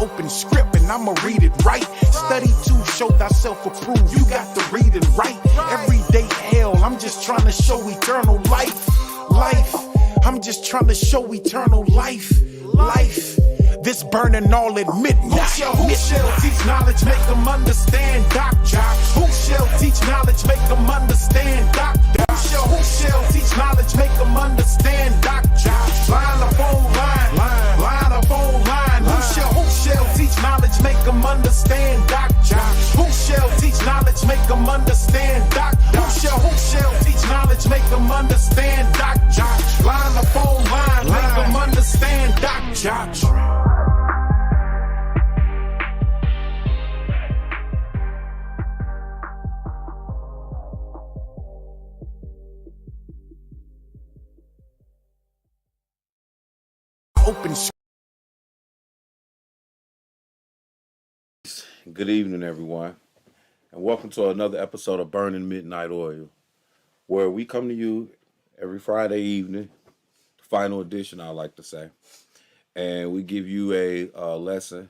open script and I'ma read it right. Study to show thyself approved. You got to read it right. Everyday hell, I'm just trying to show eternal life. I'm just trying to show eternal life. This burning all at midnight. Who shall teach knowledge, make them understand doctrine? Who shall teach knowledge, make them understand doctrine? Who shall teach knowledge, make them understand doctrine? Line upon line, line upon line. Who shall teach knowledge, make them understand doctrine? Who shall teach knowledge, make them understand doctrine? Who shall teach knowledge, make them understand doctrine? Line upon line, make them understand doctrine. Open. Good evening, everyone, and welcome to another episode of Burning Midnight Oil, where we come to you every Friday evening, the final edition, I like to say, and we give you a lesson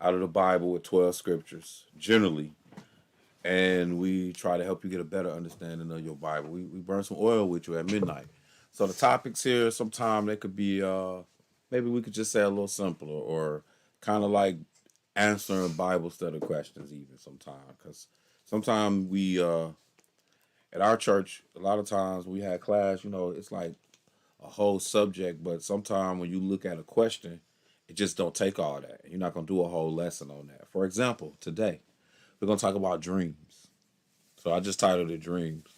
out of the Bible with 12 scriptures, generally, and we try to help you get a better understanding of your Bible. We burn some oil with you at midnight. So the topics here, sometimes they could be, maybe we could just say a little simpler, or kind of like answering Bible study questions even sometimes. Because sometimes we, at our church, a lot of times we had class, it's like a whole subject, but sometimes when you look at a question, it just don't take all that. You're not going to do a whole lesson on that. For example, today, we're going to talk about dreams. So I just titled it Dreams.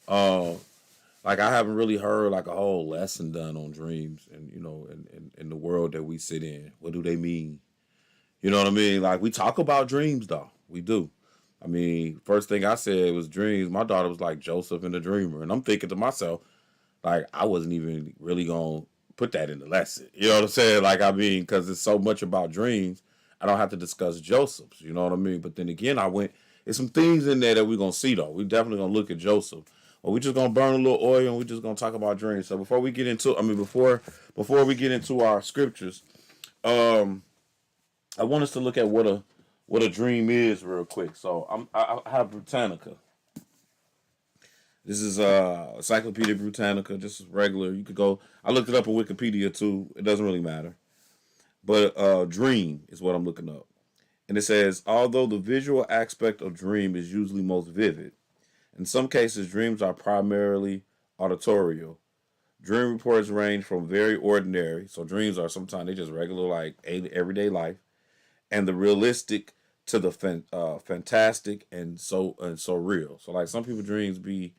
Like I haven't really heard like a whole lesson done on dreams and, in the world that we sit in. What do they mean? You know what I mean? Like we talk about dreams though. We do. I mean, first thing I said was dreams. My daughter was like Joseph and the Dreamer. And I'm thinking to myself, like, I wasn't even really going to put that in the lesson. You know what I'm saying? Like, I mean, because it's so much about dreams, I don't have to discuss Joseph's. You know what I mean? But then again, there's some things in there that we're going to see though. We're definitely going to look at Joseph. Well, we're just going to burn a little oil and we're just going to talk about dreams. So before we get into, before we get into our scriptures, I want us to look at what a dream is real quick. So I have Britannica. This is Encyclopedia Britannica, just regular. You could go, I looked it up on Wikipedia too. It doesn't really matter. But dream is what I'm looking up. And it says, although the visual aspect of dream is usually most vivid, in some cases, dreams are primarily auditorial. Dream reports range from very ordinary, so dreams are sometimes they just regular, like everyday life, and the realistic to the fantastic and so real. So like some people dreams be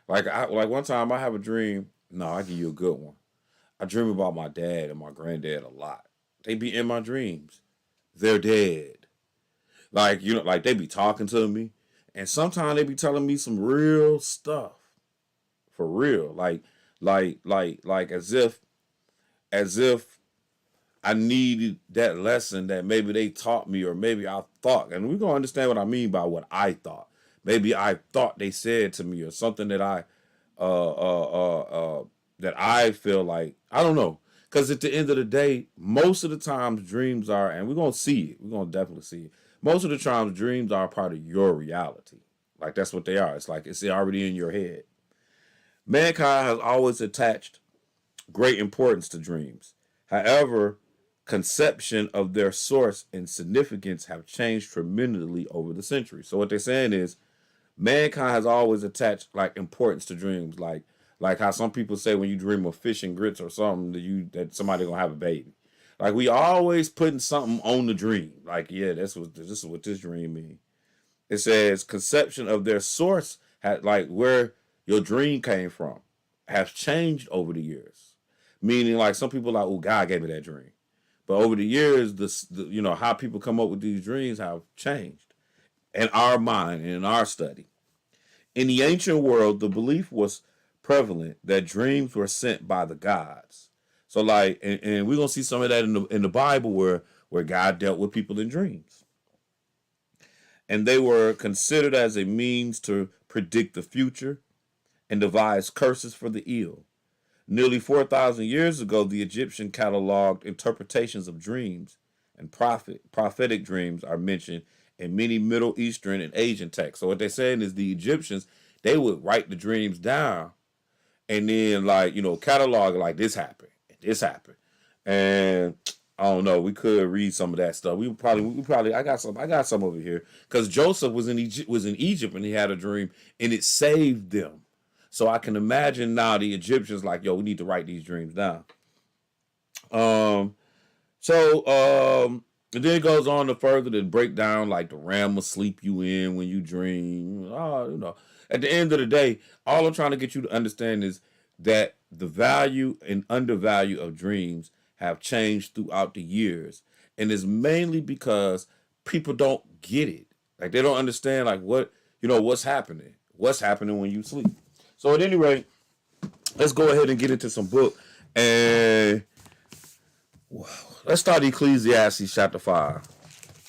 like one time I have a dream. No, I give you a good one. I dream about my dad and my granddad a lot. They be in my dreams. They're dead. Like like they be talking to me. And sometimes they be telling me some real stuff, for real, like as if I needed that lesson that maybe they taught me, or maybe I thought, and we're gonna understand what I mean by what I thought. Maybe I thought they said to me, or something that I feel like, I don't know, because at the end of the day, most of the times dreams are, and we're gonna see it. We're gonna definitely see it. Most of the times, dreams are part of your reality. Like, that's what they are. It's like it's already in your head. Mankind has always attached great importance to dreams. However, conception of their source and significance have changed tremendously over the centuries. So what they're saying is, mankind has always attached, like, importance to dreams. Like how some people say when you dream of fish and grits or something, that somebody gonna have a baby. Like, we always putting something on the dream. Like, yeah, this is what this dream means. It says conception of their source, like where your dream came from, has changed over the years. Meaning, like, some people are like, oh, God gave me that dream. But over the years, how people come up with these dreams have changed in our mind and in our study. In the ancient world, the belief was prevalent that dreams were sent by the gods. So like, and we're gonna see some of that in the Bible where God dealt with people in dreams, and they were considered as a means to predict the future and devise curses for the ill. Nearly 4,000 years ago, the Egyptian cataloged interpretations of dreams and prophetic dreams are mentioned in many Middle Eastern and Asian texts. So what they're saying is the Egyptians, they would write the dreams down and then catalog like this happened, this happened. And I don't know, we could read some of that stuff. We probably I got some over here because Joseph was in Egypt and he had a dream and it saved them. So I can imagine now the Egyptians like, yo, we need to write these dreams down. And then it goes on to further to break down like the ram will sleep you in when you dream. At the end of the day, all I'm trying to get you to understand is that the value and undervalue of dreams have changed throughout the years. And it's mainly because people don't get it. Like they don't understand like what's happening. What's happening when you sleep. So at any rate, let's go ahead and get into some book. And let's start Ecclesiastes Chapter 5.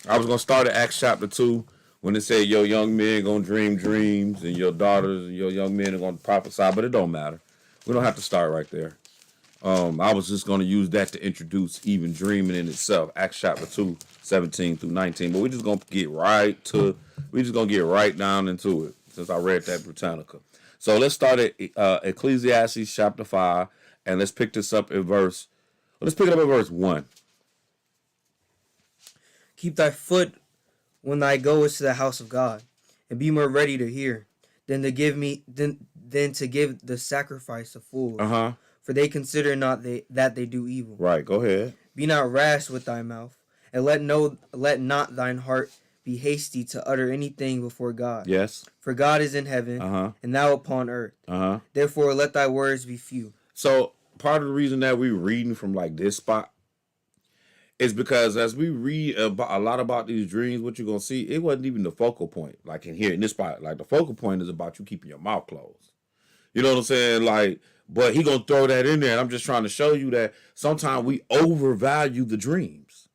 I was going to start at Acts Chapter 2 when it said your young men going to dream dreams and your daughters and your young men are going to prophesy, but it don't matter. We don't have to start right there. I was just going to use that to introduce even dreaming in itself. Acts Chapter 2, 17 through 19. But we're just going to get right down into it since I read that Britannica. So let's start at Ecclesiastes Chapter 5 and let's pick it up at verse 1. Keep thy foot when thou goest to the house of God, and be more ready to hear than to give the sacrifice of fools. For they consider not that they do evil. Right, go ahead. Be not rash with thy mouth, and let not thine heart be hasty to utter anything before God. Yes. For God is in heaven, and thou upon earth. Therefore let thy words be few. So part of the reason that we're reading from like this spot is because as we read a lot about these dreams, what you're going to see, it wasn't even the focal point. Like in here in this spot, like the focal point is about you keeping your mouth closed. You know what I'm saying? Like, but he going to throw that in there. And I'm just trying to show you that sometimes we overvalue the dreams.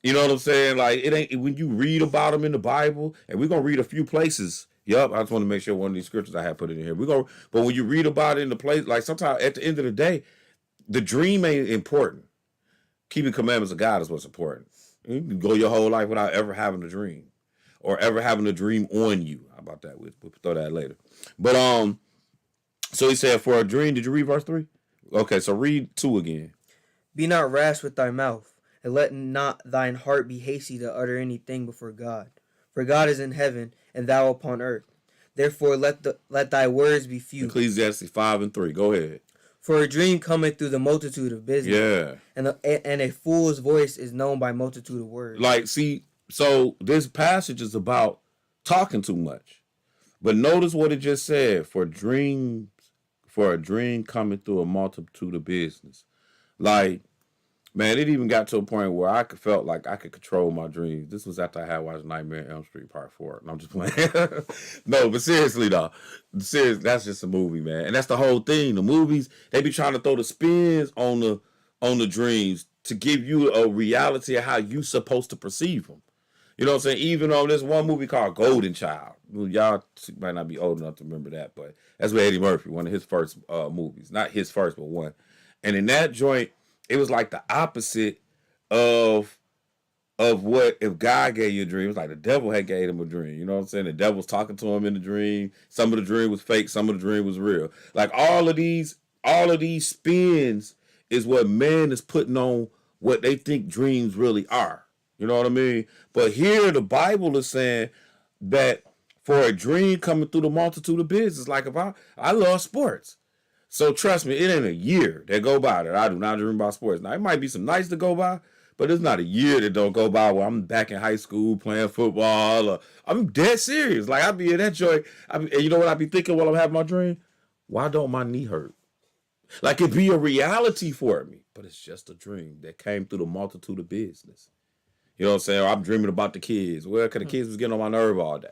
You know what I'm saying? Like it ain't when you read about them in the Bible, and we're going to read a few places. Yup, I just want to make sure one of these scriptures I have put in here. But when you read about it in the place, like sometimes at the end of the day, the dream ain't important. Keeping commandments of God is what's important. You can go your whole life without ever having a dream or ever having a dream on you. How about that? We'll throw that later. But so he said for a dream, did you read verse 3? Okay, so read 2 again. Be not rash with thy mouth, and let not thine heart be hasty to utter anything before God. For God is in heaven, and thou upon earth. Therefore let thy words be few. Ecclesiastes 5 and 3. Go ahead. For a dream cometh through the multitude of business. Yeah. And a fool's voice is known by multitude of words. Like, see, so this passage is about talking too much. But notice what it just said. For a dream coming through a multitude of business. Like, man, it even got to a point where I felt like I could control my dreams. This was after I had watched Nightmare on Elm Street Part 4. And I'm just playing. No, but seriously, though. That's just a movie, man. And that's the whole thing. The movies, they be trying to throw the spins on the dreams to give you a reality of how you supposed to perceive them. You know what I'm saying? Even on this one movie called Golden Child. Y'all might not be old enough to remember that, but that's with Eddie Murphy, one of his first movies. Not his first, but one. And in that joint, it was like the opposite of what if God gave you a dream. It was like the devil had gave him a dream. You know what I'm saying? The devil was talking to him in the dream. Some of the dream was fake. Some of the dream was real. Like all of these spins is what man is putting on what they think dreams really are. You know what I mean? But here the Bible is saying that for a dream coming through the multitude of business, like if I love sports. So trust me, it ain't a year that go by that I do not dream about sports. Now, it might be some nights to go by, but it's not a year that don't go by where I'm back in high school playing football. Or I'm dead serious. Like, I be in that joint. And you know what I be thinking while I'm having my dream? Why don't my knee hurt? Like, it be a reality for me. But it's just a dream that came through the multitude of business. You know what I'm saying? Or I'm dreaming about the kids. Well, because the kids was getting on my nerve all day.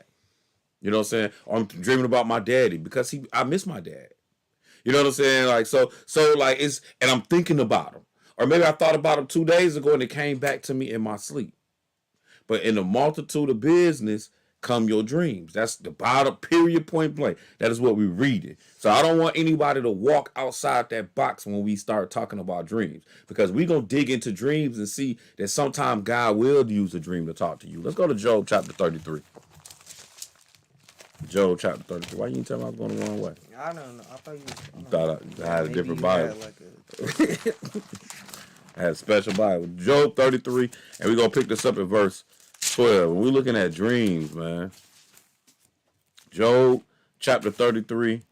You know what I'm saying? Or I'm dreaming about my daddy because I miss my dad. You know what I'm saying? Like, so like and I'm thinking about him. Or maybe I thought about him 2 days ago and it came back to me in my sleep. But in the multitude of business, come your dreams. That's the bottom, period, point blank. That is what we read it. So I don't want anybody to walk outside that box when we start talking about dreams, because we're going to dig into dreams and see that sometimes God will use a dream to talk to you. Let's go to Job chapter 33. Job chapter 33. Why you didn't tell me I was going the wrong way? I don't know. I thought you Thought I had a different Bible. Like I had a special Bible. Job 33, and we're going to pick this up at verse 12. We're looking at dreams, man. Job chapter 33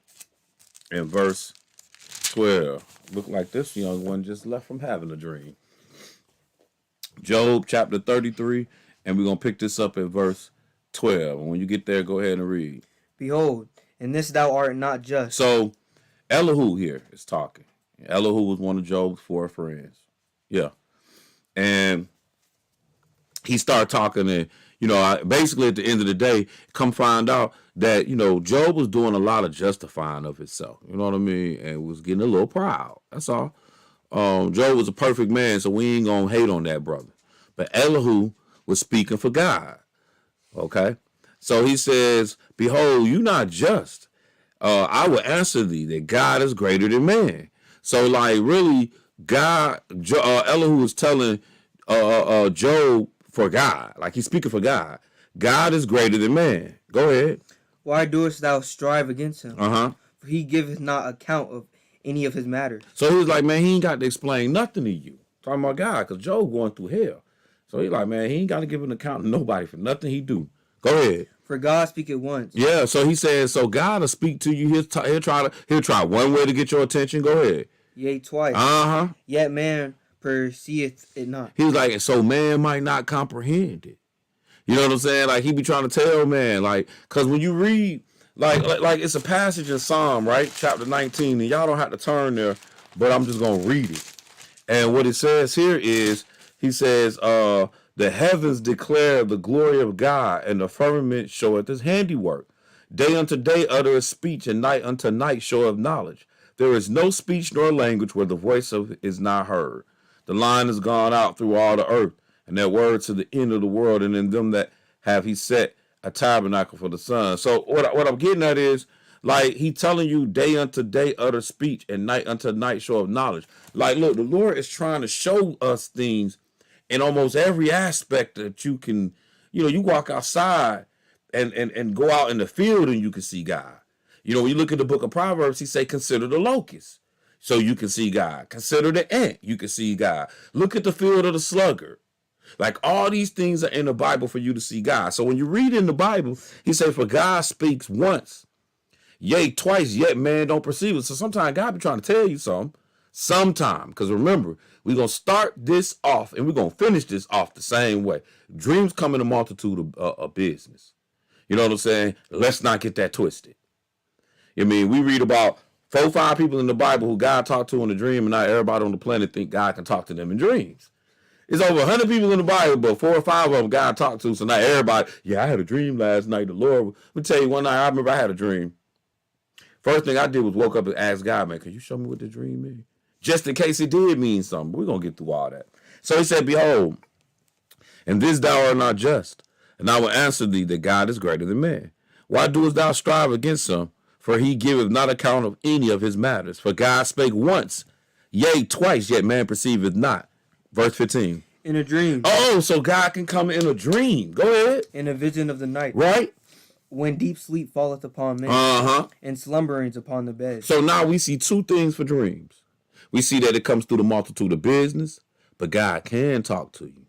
and verse 12. Look like this young one just left from having a dream. Job chapter 33, and we're going to pick this up at verse 12. And when you get there, go ahead and read. Behold, in this thou art not just. So, Elihu here is talking. Elihu was one of Job's 4 friends. Yeah. And he started talking, and, basically at the end of the day, come find out that, Job was doing a lot of justifying of himself. You know what I mean? And was getting a little proud. That's all. Job was a perfect man, so we ain't going to hate on that brother. But Elihu was speaking for God. Okay? So he says, behold, you not just. I will answer thee that God is greater than man. So, really, God, Elihu was telling Job for God. Like, he's speaking for God. God is greater than man. Go ahead. Why doest thou strive against him? For he giveth not account of any of his matters. So he was like, man, he ain't got to explain nothing to you. Talking about God, because Job going through hell. So he's like, man, he ain't got to give an account to nobody for nothing he do. Go ahead. For God speaketh once. Yeah, so he says, so God will speak to you. He'll try one way to get your attention. Go ahead. Yea, twice. Yet man perceiveth it not. He was like, so man might not comprehend it. You know what I'm saying? Like, he be trying to tell man, like, because when you read, like it's a passage in Psalm, right? Chapter 19, and y'all don't have to turn there, but I'm just going to read it. And what it says here is, he says, the heavens declare the glory of God, and the firmament showeth his handiwork. Day unto day uttereth speech, and night unto night showeth knowledge. There is no speech nor language where the voice of is not heard. The line is gone out through all the earth, and their words to the end of the world, and in them that have he set a tabernacle for the sun. So what I'm getting at is, like, he telling you day unto day utter speech, and night unto night show of knowledge. Like, look, the Lord is trying to show us things in almost every aspect that you can, you walk outside and go out in the field and you can see God. When you look at the book of Proverbs, he say, consider the locust, so you can see God. Consider the ant, you can see God. Look at the field of the sluggard. Like, all these things are in the Bible for you to see God. So when you read in the Bible, he say, for God speaks once, yea, twice, yet man don't perceive it. So sometimes God be trying to tell you something. Sometime, because remember, we're going to start this off and we're going to finish this off the same way. Dreams come in a multitude of business. You know what I'm saying? Let's not get that twisted. I mean, we read about 4 or 5 people in the Bible who God talked to in a dream, and not everybody on the planet think God can talk to them in dreams. It's over 100 people in the Bible, but 4 or 5 of them God talked to, so not everybody, I had a dream last night. The Lord, let me tell you, one night I remember I had a dream. First thing I did was woke up and asked God, man, can you show me what the dream means? Just in case it did mean something. We're going to get through all that. So he said, behold, and this thou art not just, and I will answer thee that God is greater than man. Why doest thou strive against him? For he giveth not account of any of his matters. For God spake once, yea, twice, yet man perceiveth not. Verse 15. In a dream. Oh, so God can come in a dream. Go ahead. In a vision of the night. Right? When deep sleep falleth upon man. And slumberings upon the bed. So now we see 2 things for dreams. We see that it comes through the multitude of business, but God can talk to you.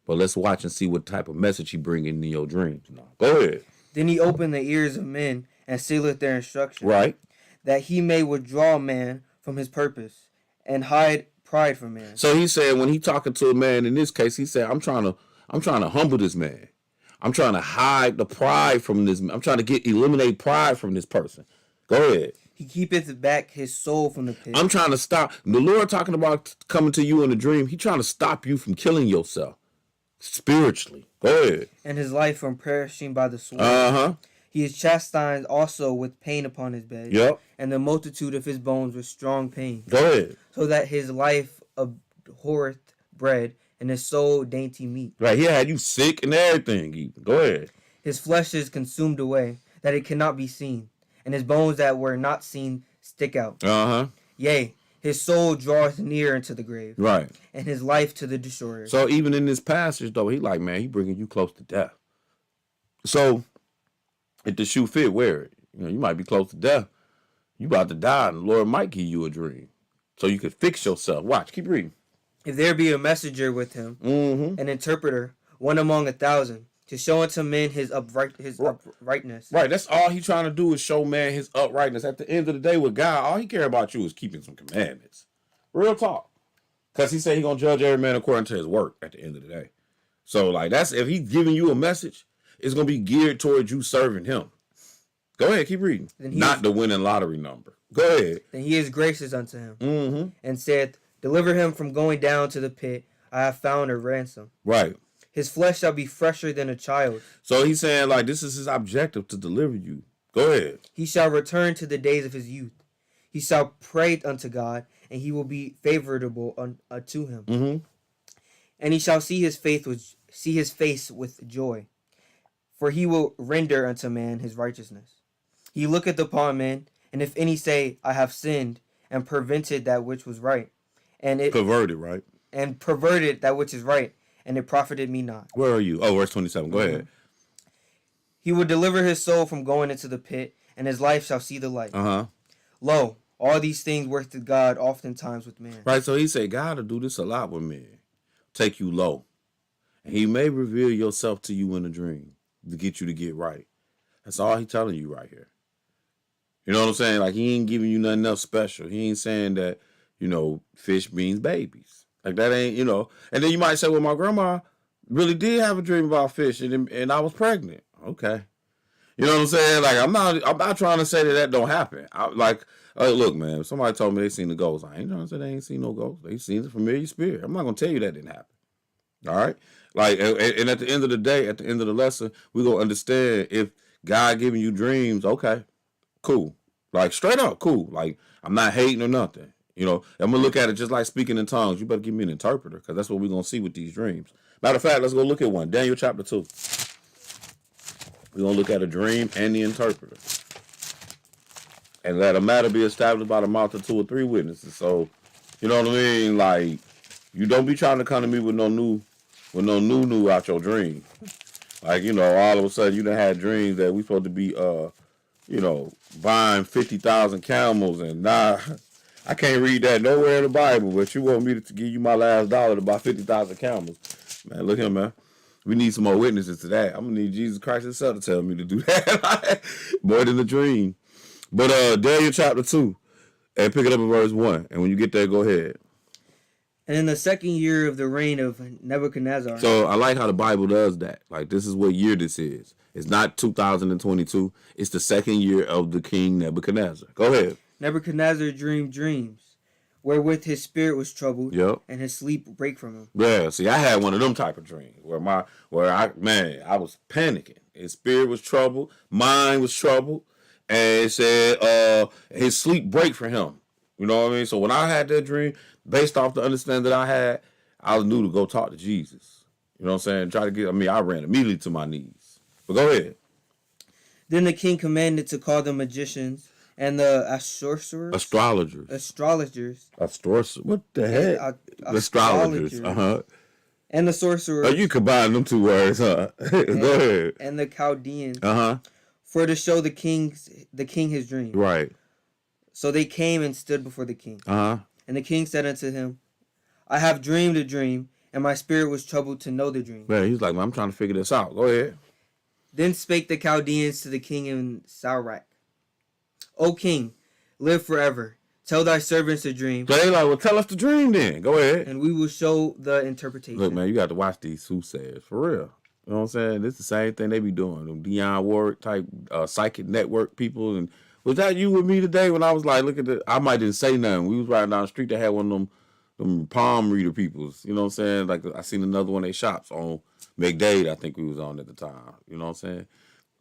But let's watch and see what type of message he bring in your dreams now. Go ahead. Then he opened the ears of men and sealeth their instruction. Right. That he may withdraw man from his purpose and hide pride from man. So he said, when he talking to a man, in this case, he said, I'm trying to humble this man. I'm trying to hide the pride from this. I'm trying to eliminate pride from this person. Go ahead. He keepeth back his soul from the pit. I'm trying to stop. The Lord talking about coming to you in a dream. He trying to stop you from killing yourself spiritually. Go ahead. And his life from perishing by the sword. He is chastised also with pain upon his bed. Yep. And the multitude of his bones with strong pain. Go ahead. So that his life abhorreth bread and his soul dainty meat. Right. He had you sick and everything. Even. Go ahead. His flesh is consumed away, that it cannot be seen, and his bones that were not seen stick out. Yea, his soul draweth near into the grave, Right. and his life to the destroyer. So even in this passage, though, he like, man, he bringing you close to death. So if the shoe fit, wear it. You know, you might be close to death. You about to die, and the Lord might give you a dream, so you could fix yourself. Watch, keep reading. If there be a messenger with him, an interpreter, one among 1,000, to show unto men his uprightness. Right, that's all he trying to do is show man his uprightness. At the end of the day, with God, all he care about you is keeping some commandments. Real talk. Because he said he going to judge every man according to his work at the end of the day. So, like, that's if he's giving you a message, it's going to be geared towards you serving him. Go ahead, keep reading. Not the winning lottery number. Go ahead. Then he is gracious unto him, and saith, deliver him from going down to the pit. I have found a ransom. Right. His flesh shall be fresher than a child. So he's saying, like, this is his objective, to deliver you. Go ahead. He shall return to the days of his youth. He shall pray unto God, and he will be favorable unto him. And he shall see his face with joy, for he will render unto man his righteousness. He looketh upon men, and if any say, I have sinned, and perverted that which was right, and it perverted, right? And perverted that which is right, and it profited me not. Where are you? Oh, verse 27. Go ahead. He will deliver his soul from going into the pit, and his life shall see the light. Lo, all these things work to God oftentimes with man. Right, so he said, God will do this a lot with men. Take you low. And he may reveal yourself to you in a dream to get you to get right. That's all he telling you right here. You know what I'm saying? Like, he ain't giving you nothing else special. He ain't saying that, you know, fish means babies. Like, that ain't, you know. And then you might say, well, my grandma really did have a dream about fish, and I was pregnant. Okay. You know what I'm saying? Like, I'm not trying to say that don't happen. Look, man, if somebody told me they seen the ghost, I ain't trying to say they ain't seen no ghost. They seen the familiar spirit. I'm not going to tell you that didn't happen. All right? Like, and at the end of the day, at the end of the lesson, we're going to understand if God giving you dreams, okay, cool. Like, straight up, cool. Like, I'm not hating or nothing. You know, I'm going to look at it just like speaking in tongues. You better give me an interpreter, because that's what we're going to see with these dreams. Matter of fact, let's go look at one. Daniel chapter 2. We're going to look at a dream and the interpreter. And let a matter be established by the mouth of 2 or 3 witnesses. So, you know what I mean? Like, you don't be trying to come to me with no new out your dream. Like, you know, all of a sudden you done had dreams that we supposed to be, you know, buying 50,000 camels, and nah, I can't read that nowhere in the Bible, but you want me to give you my last dollar to buy 50,000 camels. Man, look here, man. We need some more witnesses to that. I'm going to need Jesus Christ himself to tell me to do that. More than a dream. But Daniel chapter 2, and pick it up in verse 1. And when you get there, go ahead. And in the second year of the reign of Nebuchadnezzar. So I like how the Bible does that. Like, this is what year this is. It's not 2022. It's the second year of the king Nebuchadnezzar. Go ahead. Nebuchadnezzar dreamed dreams, wherewith his spirit was troubled, and his sleep brake from him. Yeah, see, I had one of them type of dreams where I was panicking. His spirit was troubled, mine was troubled, and it said his sleep brake for him. You know what I mean? So when I had that dream, based off the understanding that I had, I knew to go talk to Jesus. You know what I'm saying? I ran immediately to my knees. But go ahead. Then the king commanded to call the magicians and the astrologers. What the heck? Astrologers. And the sorcerers. Oh, you combine them 2 words, huh? Go ahead. And the Chaldeans. For to show the king his dream. Right. So they came and stood before the king. And the king said unto him, I have dreamed a dream, and my spirit was troubled to know the dream. Man, he's like, I'm trying to figure this out. Go ahead. Then spake the Chaldeans to the king in Saurach, O king, live forever. Tell thy servants a dream. So they like, well, tell us the dream then. Go ahead. And we will show the interpretation. Look, man, you got to watch these soothsayers. For real. You know what I'm saying? This is the same thing they be doing. Them Dionne Warwick type psychic network people. And was that you with me today when I was like, look at the, I might didn't say nothing. We was riding down the street. They had one of them palm reader peoples. You know what I'm saying? Like, I seen another one of their shops on McDade, I think we was on at the time. You know what I'm saying?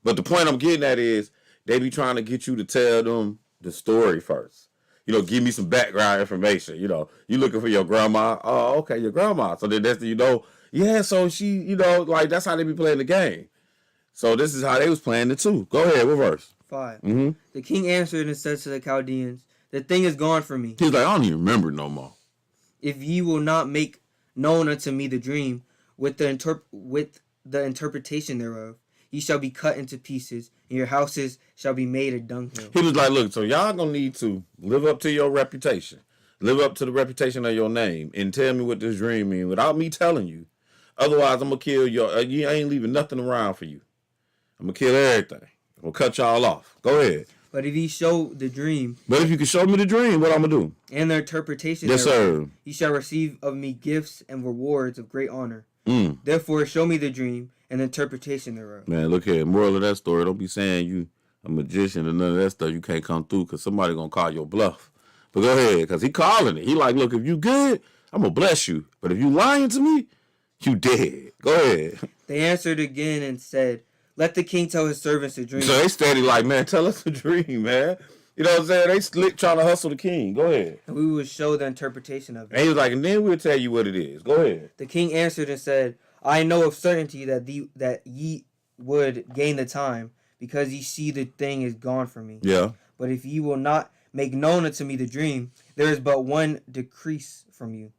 But the point I'm getting at is they be trying to get you to tell them the story first. You know, give me some background information. You know, you looking for your grandma. Oh, okay, your grandma. So then that's, you know, yeah, so she, you know, like, that's how they be playing the game. So this is how they was playing it too. Go ahead, what verse? 5. Mm-hmm. The king answered and said to the Chaldeans, the thing is gone from me. He's like, I don't even remember no more. If ye will not make known unto me the dream with the interpretation thereof, ye shall be cut into pieces, and your houses shall be made a dunghill. He was like, look, so y'all gonna need to live up to your reputation. Live up to the reputation of your name and tell me what this dream means without me telling you. Otherwise, I'm gonna kill you ain't leaving nothing around for you. I'm gonna kill everything. I'm gonna cut y'all off. Go ahead. But if ye show the dream, But if you can show me the dream, what I'm gonna do? and the interpretation Yes, thereof, sir. ye shall receive of me gifts and rewards of great honor. Mm. Therefore, show me the dream and the interpretation thereof. Man, look here. Moral of that story, don't be saying you a magician and none of that stuff. You can't come through because somebody gonna call your bluff. But go ahead, because he calling it. He like, look, if you good, I'm gonna bless you. But if you lying to me, you dead. Go ahead. They answered again and said, let the king tell his servants the dream. So they steady like, man, tell us the dream, man. You know what I'm saying? They slick trying to hustle the king. Go ahead. And we will show the interpretation of it. And he was like, and then we'll tell you what it is. Go ahead. The king answered and said, I know of certainty that ye would gain the time, because ye see the thing is gone from me. Yeah. But if ye will not make known unto me the dream, there is but one decrease from you.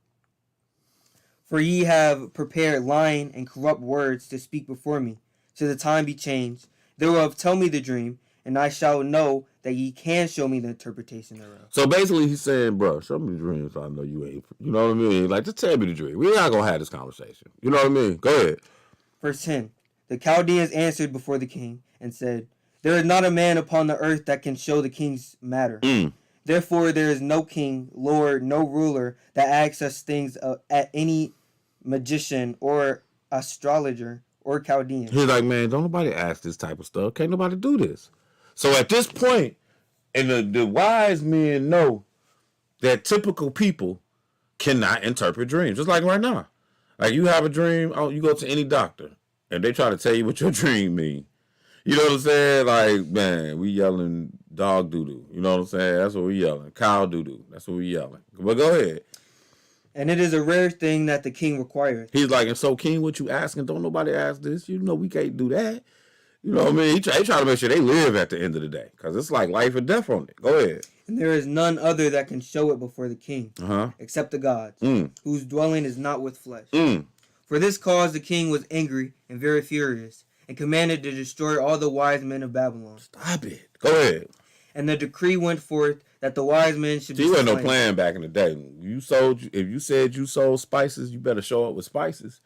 For ye have prepared lying and corrupt words to speak before me, till the time be changed. Thereof tell me the dream, and I shall know that ye can show me the interpretation thereof. So basically he's saying, bro, show me the dream so I know you ain't. You know what I mean? Like, just tell me the dream. We're not going to have this conversation. You know what I mean? Go ahead. Verse 10. The Chaldeans answered before the king and said, there is not a man upon the earth that can show the king's matter. Therefore there is no king, lord, no ruler that asks us things at any magician or astrologer or Chaldean. He's like, man, don't nobody ask this type of stuff. Can't nobody do this. So at this point, and the wise men know that typical people cannot interpret dreams. Just like right now. Like you have a dream, you go to any doctor, and they try to tell you what your dream means. You know what I'm saying? Like, man, we yelling dog doo-doo. You know what I'm saying? That's what we yelling. Cow doo-doo. That's what we yelling. But go ahead. And it is a rare thing that the king requires. He's like, and so, king, what you asking? Don't nobody ask this. You know we can't do that. You know what I mean? He try to make sure they live at the end of the day. Because it's like life or death on it. Go ahead. And there is none other that can show it before the king, except the gods, whose dwelling is not with flesh. For this cause the king was angry and very furious, and commanded to destroy all the wise men of Babylon. Stop it. Go ahead. And the decree went forth that the wise men should be slain. slain. Wasn't no plan back in the day. If you said you sold spices, you better show up with spices.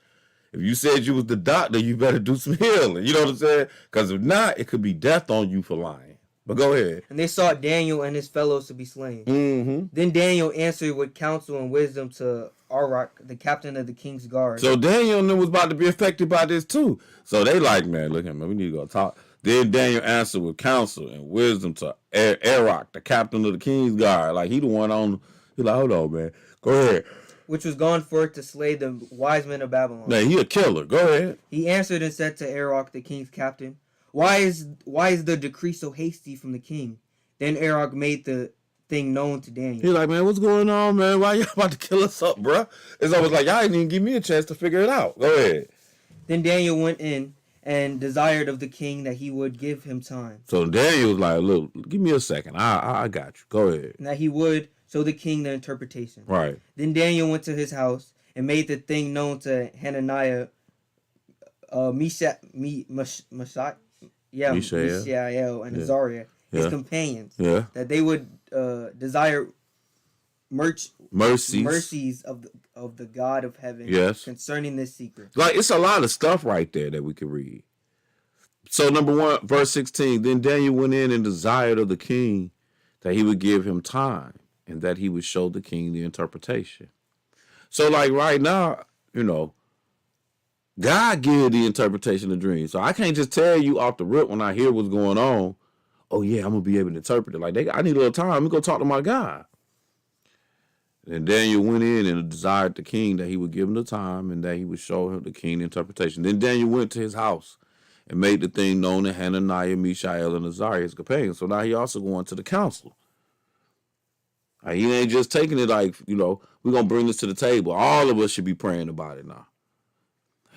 If you said you was the doctor, you better do some healing. You know what I'm saying? Because if not, it could be death on you for lying. But go ahead. And they sought Daniel and his fellows to be slain. Then Daniel answered with counsel and wisdom to Arach, the captain of the king's guard. So Daniel was about to be affected by this too. So they like, man, look at me, we need to go talk. Then Daniel answered with counsel and wisdom to Arach, the captain of the king's guard. Like he the one on. He like, hold on, man, go ahead. Which was gone forth to slay the wise men of Babylon. Man, he a killer. Go ahead. He answered and said to Arach, the king's captain, Why is the decree so hasty from the king? Then Arach made the thing known to Daniel. He's like, man, what's going on, man? Why y'all about to kill us up, bro? It's almost like y'all didn't even give me a chance to figure it out. Go ahead. Then Daniel went in and desired of the king that he would give him time. So Daniel was like, look, give me a second. I got you. Go ahead. And that he would show the king the interpretation. Right. Then Daniel went to his house and made the thing known to Hananiah, Mishael, and Azariah, his companions, that they would desire mercies of the God of heaven concerning this secret. Like, it's a lot of stuff right there that we can read. So number 1, verse 16, then Daniel went in and desired of the king that he would give him time and that he would show the king the interpretation. So like right now, you know, God gave the interpretation of dreams. So I can't just tell you off the rip when I hear what's going on, oh yeah, I'm going to be able to interpret it. Like, I need a little time. I'm going to talk to my God. And Daniel went in and desired the king that he would give him the time and that he would show him the king the interpretation. Then Daniel went to his house and made the thing known to Hananiah, Mishael, and Azariah, his companions. So now he also going to the council. He ain't just taking it like, you know, we're going to bring this to the table. All of us should be praying about it now.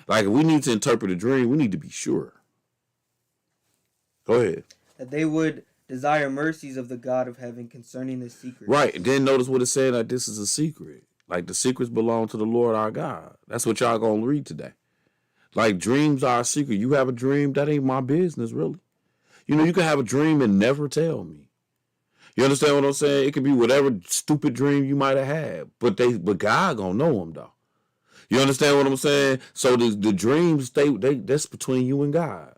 Like, if we need to interpret a dream, we need to be sure. Go ahead. That they would desire mercies of the God of heaven concerning the secret. Right. And then notice what it said, like this is a secret. Like the secrets belong to the Lord our God. That's what y'all gonna read today. Like dreams are a secret. You have a dream, that ain't my business, really. You know, you can have a dream and never tell me. You understand what I'm saying? It could be whatever stupid dream you might have had, but God gonna know them though. You understand what I'm saying? So the dreams, they that's between you and God.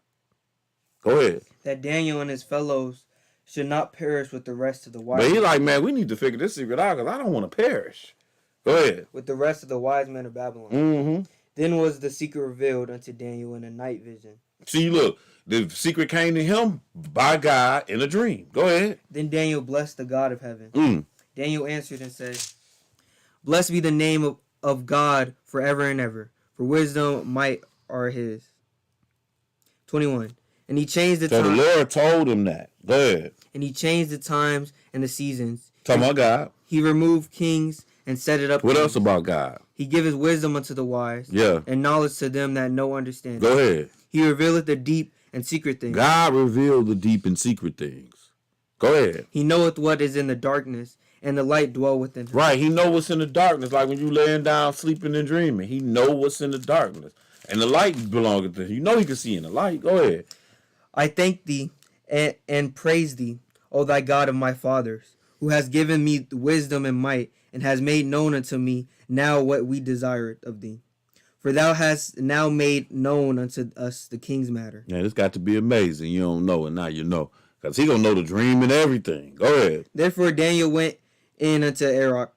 Go ahead. That Daniel and his fellows should not perish with the rest of the wise. But he like, man, we need to figure this secret out because I don't want to perish. Go ahead. With the rest of the wise men of Babylon. Mm-hmm. Then was the secret revealed unto Daniel in a night vision. See, look, the secret came to him by God in a dream. Go ahead. Then Daniel blessed the God of heaven. Daniel answered and said, Blessed be the name of God forever and ever, for wisdom, might are his. 21. And he changed the times. So the Lord told him that. Go ahead. And he changed the times and the seasons. Talking about God. He removed kings and set it up. What else about God? He giveth wisdom unto the wise. Yeah. And knowledge to them that know understanding. Go ahead. He revealeth the deep and secret things. God revealed the deep and secret things. Go ahead. He knoweth what is in the darkness, and the light dwell within him. Right. He know what's in the darkness. Like when you laying down, sleeping and dreaming. He know what's in the darkness. And the light belongs to him. You know he can see in the light. Go ahead. I thank thee and praise thee, O thy God of my fathers, who has given me wisdom and might, and has made known unto me now what we desired of thee. For thou hast now made known unto us the king's matter. Yeah, it's got to be amazing. You don't know, and now you know. Because he going to know the dream and everything. Go ahead. Therefore Daniel went in unto Arok,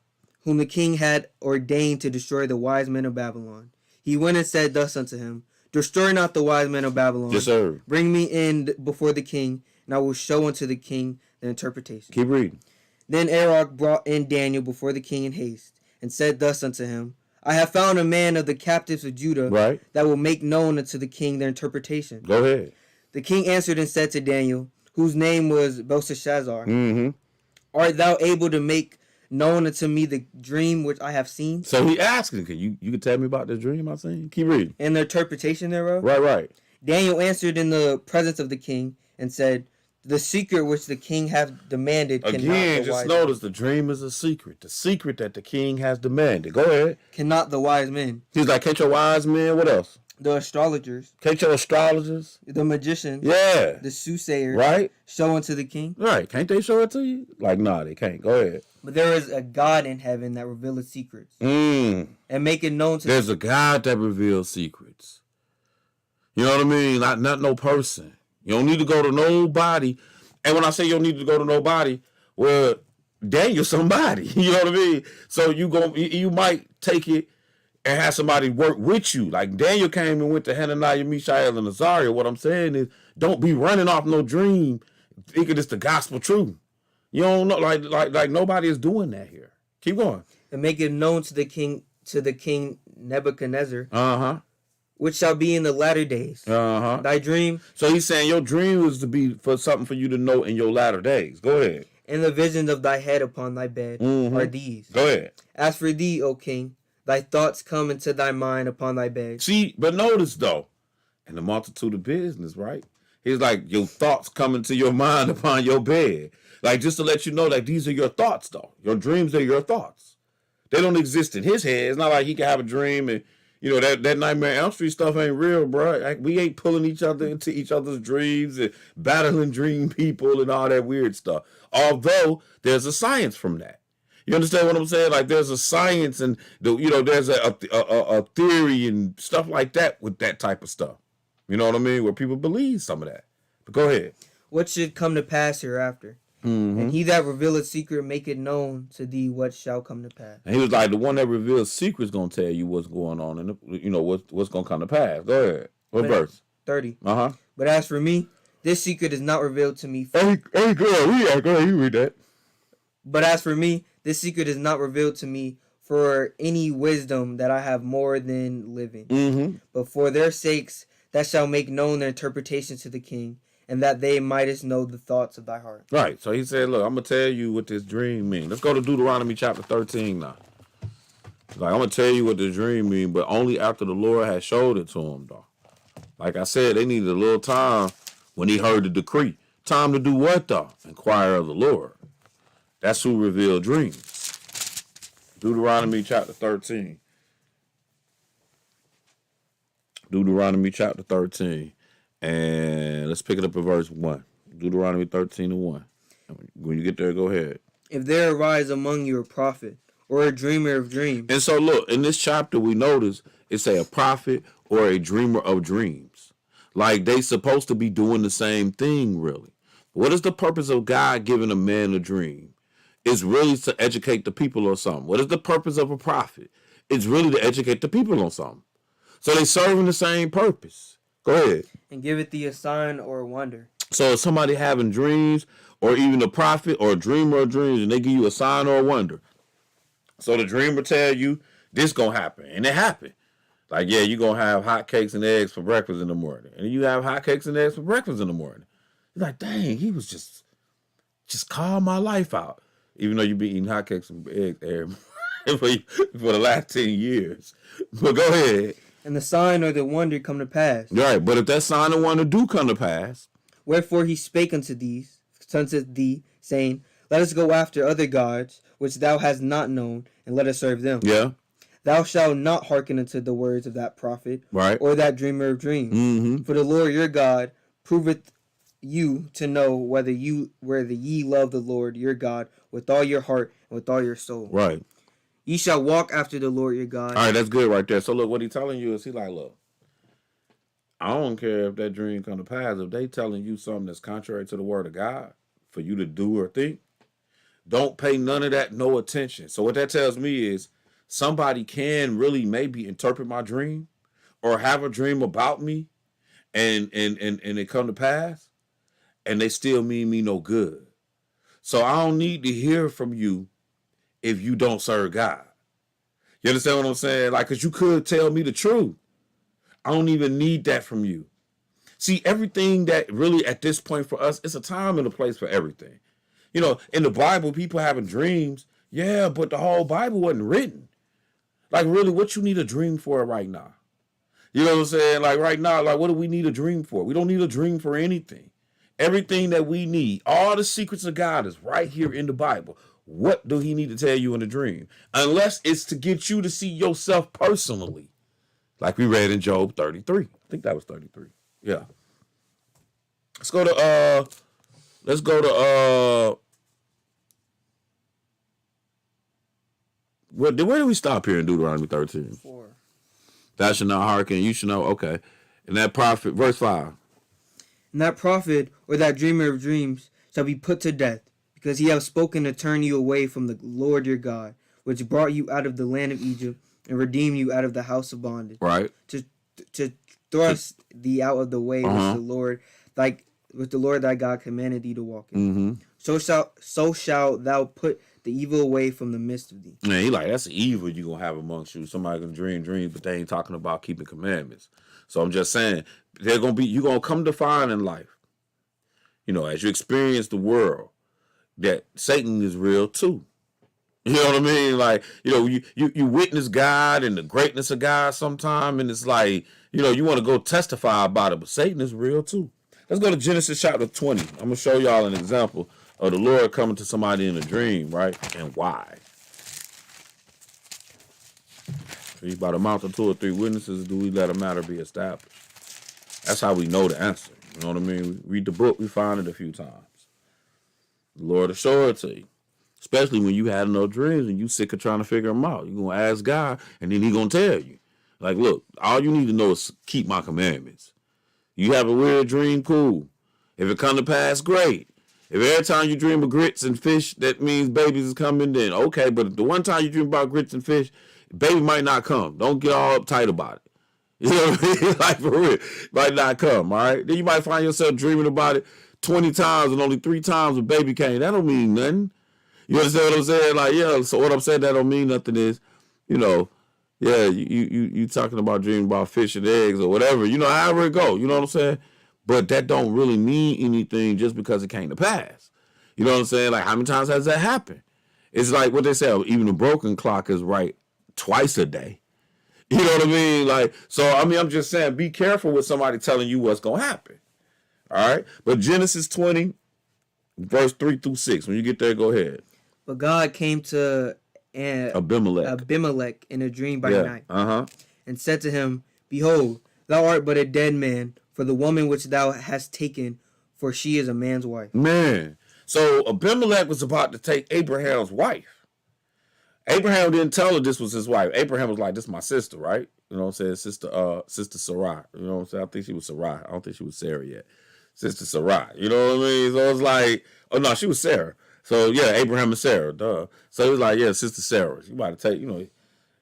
whom the king had ordained to destroy the wise men of Babylon. He went and said thus unto him, Destroy not the wise men of Babylon. Yes, sir. Bring me in before the king, and I will show unto the king the interpretation. Keep reading. Then Arok brought in Daniel before the king in haste, and said thus unto him, I have found a man of the captives of Judah, right, that will make known unto the king their interpretation. Go ahead. The king answered and said to Daniel, whose name was Belteshazzar, Art thou able to make known unto me the dream which I have seen? So he asking, can you can tell me about the dream I seen? Keep reading. And the interpretation thereof? Right. Daniel answered in the presence of the king and said, The secret which the king hath demanded cannot the wise Again, just notice the dream is a secret. The secret that the king has demanded. Go ahead. Cannot the wise men. He's like, can't your wise men? What else? The astrologers. Can't your astrologers? The magicians. Yeah. The soothsayers. Right. Show unto the king. Right. Can't they show it to you? Like, nah, they can't. Go ahead. But there is a God in heaven that revealeth secrets. And make it known to There's a God that reveals secrets. You know what I mean? Not no person. You don't need to go to nobody. And when I say you don't need to go to nobody, well, Daniel's somebody. You know what I mean? So you might take it and have somebody work with you. Like Daniel came and went to Hananiah, Mishael, and Azariah. What I'm saying is, don't be running off no dream thinking it's the gospel truth. You don't know, like nobody is doing that here. Keep going. And make it known to the king Nebuchadnezzar. Which shall be in the latter days. Thy dream. So he's saying your dream is to be for something for you to know in your latter days. Go ahead. And the visions of thy head upon thy bed are these. Go ahead. As for thee, O king, thy thoughts come into thy mind upon thy bed. See, but notice though, in the multitude of business, right? He's like, your thoughts come into your mind upon your bed. Like, just to let you know that these are your thoughts, though. Your dreams are your thoughts. They don't exist in his head. It's not like he can have a dream and, you know, that Nightmare on Elm Street stuff ain't real, bro. Like, we ain't pulling each other into each other's dreams and battling dream people and all that weird stuff. Although there's a science from that. You understand what I'm saying? Like, there's a science and, there's a theory and stuff like that with that type of stuff. You know what I mean? Where people believe some of that. But go ahead. What should come to pass hereafter? And he that revealeth secret make it known to thee what shall come to pass. And he was like, the one that reveals secrets going to tell you what's going on and, what's going to come to pass. Go ahead. What verse? 30. Uh-huh. But as for me, this secret is not revealed to me. Go ahead, you read that. But as for me, this secret is not revealed to me for any wisdom that I have more than living. But for their sakes that shall make known their interpretation to the king, and that they mightest know the thoughts of thy heart. Right. So he said, look, I'm going to tell you what this dream means. Let's go to Deuteronomy Chapter 13 now. Like, I'm going to tell you what the dream means, but only after the Lord has showed it to him, though. Like I said, they needed a little time when he heard the decree. Time to do what though? Inquire of the Lord. That's who revealed dreams. Deuteronomy chapter 13. Deuteronomy chapter 13. And let's pick it up at verse 1. Deuteronomy 13 and 1. When you get there, go ahead. If there arise among you a prophet or a dreamer of dreams. And so look, in this chapter we notice it say a prophet or a dreamer of dreams. Like they supposed to be doing the same thing, really. What is the purpose of God giving a man a dream? It's really to educate the people on something. What is the purpose of a prophet? It's really to educate the people on something. So they serving the same purpose. Go ahead. And giveth thee a sign or a wonder. So if somebody having dreams, or even a prophet or a dreamer of dreams, and they give you a sign or a wonder. So the dreamer tell you this gonna happen, and it happened. Like, yeah, you gonna have hot cakes and eggs for breakfast in the morning, and you have hot cakes and eggs for breakfast in the morning. You're like, dang, he was just called my life out, even though you been eating hot cakes and eggs for the last 10 years. But go ahead. And the sign or the wonder come to pass. Right, but if that sign or wonder do come to pass, wherefore he spake unto thee, saying, let us go after other gods, which thou hast not known, and let us serve them. Yeah. Thou shalt not hearken unto the words of that prophet, right, or that dreamer of dreams. Mm-hmm. For the Lord your God proveth you to know whether ye love the Lord your God with all your heart and with all your soul. Right. Ye shall walk after the Lord your God. All right, that's good right there. So look, what he telling you is he like, look, I don't care if that dream come to pass. If they telling you something that's contrary to the word of God for you to do or think, don't pay none of that no attention. So what that tells me is somebody can really maybe interpret my dream or have a dream about me and it come to pass and they still mean me no good. So I don't need to hear from you if you don't serve God. You understand what I'm saying? Like, because you could tell me the truth. I don't even need that from you. See, everything that really at this point for us, it's a time and a place for everything. You know, in the Bible, people having dreams. Yeah, but the whole Bible wasn't written. Like, really, what you need a dream for right now? You know what I'm saying? Like, right now, like, what do we need a dream for? We don't need a dream for anything. Everything that we need, all the secrets of God is right here in the Bible. What do he need to tell you in a dream? Unless it's to get you to see yourself personally. Like we read in Job 33. I think that was 33. Yeah. Let's go to where did we stop here in Deuteronomy 13? 4. Thou shalt not hearken, you shall know. Okay. And that prophet, verse 5. And that prophet or that dreamer of dreams shall be put to death, because he hath spoken to turn you away from the Lord your God, which brought you out of the land of Egypt and redeemed you out of the house of bondage. Right. To thrust thee out of the way which the Lord thy God commanded thee to walk in. Mm-hmm. So shalt thou put the evil away from the midst of thee. Man, he like, that's the evil you gonna have amongst you. Somebody can dream dreams, but they ain't talking about keeping commandments. So I'm just saying, you're gonna come to find in life, you know, as you experience the world, that Satan is real too. You know what I mean? Like, you know, you witness God and the greatness of God sometime, and it's like, you know, you want to go testify about it, but Satan is real too. Let's go to Genesis chapter 20. I'm going to show y'all an example of the Lord coming to somebody in a dream, right? And why. See, by the mouth of 2 or 3 witnesses, do we let a matter be established? That's how we know the answer. You know what I mean? We read the book, we find it a few times. The Lord will show it to you. Especially when you had no dreams and you sick of trying to figure them out. You're going to ask God, and then he going to tell you. Like, look, all you need to know is keep my commandments. You have a weird dream, cool. If it come to pass, great. If every time you dream of grits and fish, that means babies is coming, then okay. But if the one time you dream about grits and fish, baby might not come. Don't get all uptight about it. You know what I mean? Like, for real, might not come, all right? Then you might find yourself dreaming about it 20 times and only 3 times a baby came. That don't mean nothing. You understand what I'm saying? Like, yeah, so what I'm saying, that don't mean nothing is, you know, yeah, you talking about dreaming about fish and eggs or whatever, you know, however it go, you know what I'm saying? But that don't really mean anything just because it came to pass. You know what I'm saying? Like, how many times has that happened? It's like what they say, even a broken clock is right twice a day. You know what I mean? Like, so, I mean, I'm just saying, be careful with somebody telling you what's going to happen. All right. But Genesis 20, verse 3 through 6. When you get there, go ahead. But God came to Abimelech in a dream by night, and said to him, Behold, thou art but a dead man, for the woman which thou hast taken, for she is a man's wife. Man. So Abimelech was about to take Abraham's wife. Abraham didn't tell her this was his wife. Abraham was like, this is my sister, right? You know what I'm saying? Sister Sarai. You know what I'm saying? I think she was Sarai. I don't think she was Sarah yet. Sister Sarai. You know what I mean? So it's like, oh no, she was Sarah. So yeah, Abraham and Sarah, duh. So he was like, yeah, Sister Sarah. You about to take, you know.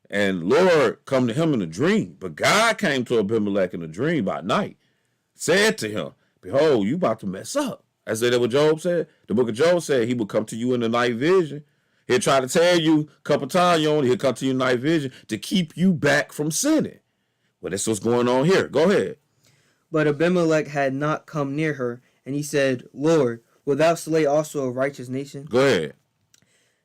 And Lord come to him in a dream. But God came to Abimelech in a dream by night. Said to him, behold, you about to mess up. I said that what Job said. The book of Job said he would come to you in the night vision. He'll try to tell you a couple times, he'll come to you in night vision to keep you back from sinning. Well, that's what's going on here. Go ahead. But Abimelech had not come near her, and he said, Lord, wilt thou slay also a righteous nation? Go ahead.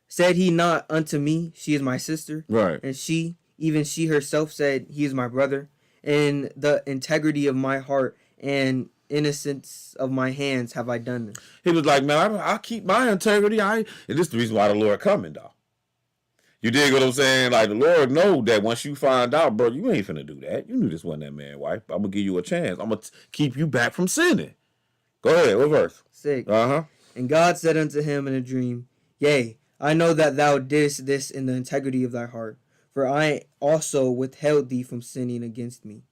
Said he not unto me, she is my sister? Right. And she, even she herself, said, he is my brother. In the integrity of my heart and innocence of my hands have I done this. He was like, man, I keep my integrity. And this is the reason why the Lord coming, dog. You dig what I'm saying? Like, the Lord know that once you find out, bro, you ain't finna do that. You knew this wasn't that man's wife. I'm going to give you a chance. I'm going to keep you back from sinning. Go ahead. What verse? 6. And God said unto him in a dream, Yea, I know that thou didst this in the integrity of thy heart, for I also withheld thee from sinning against me.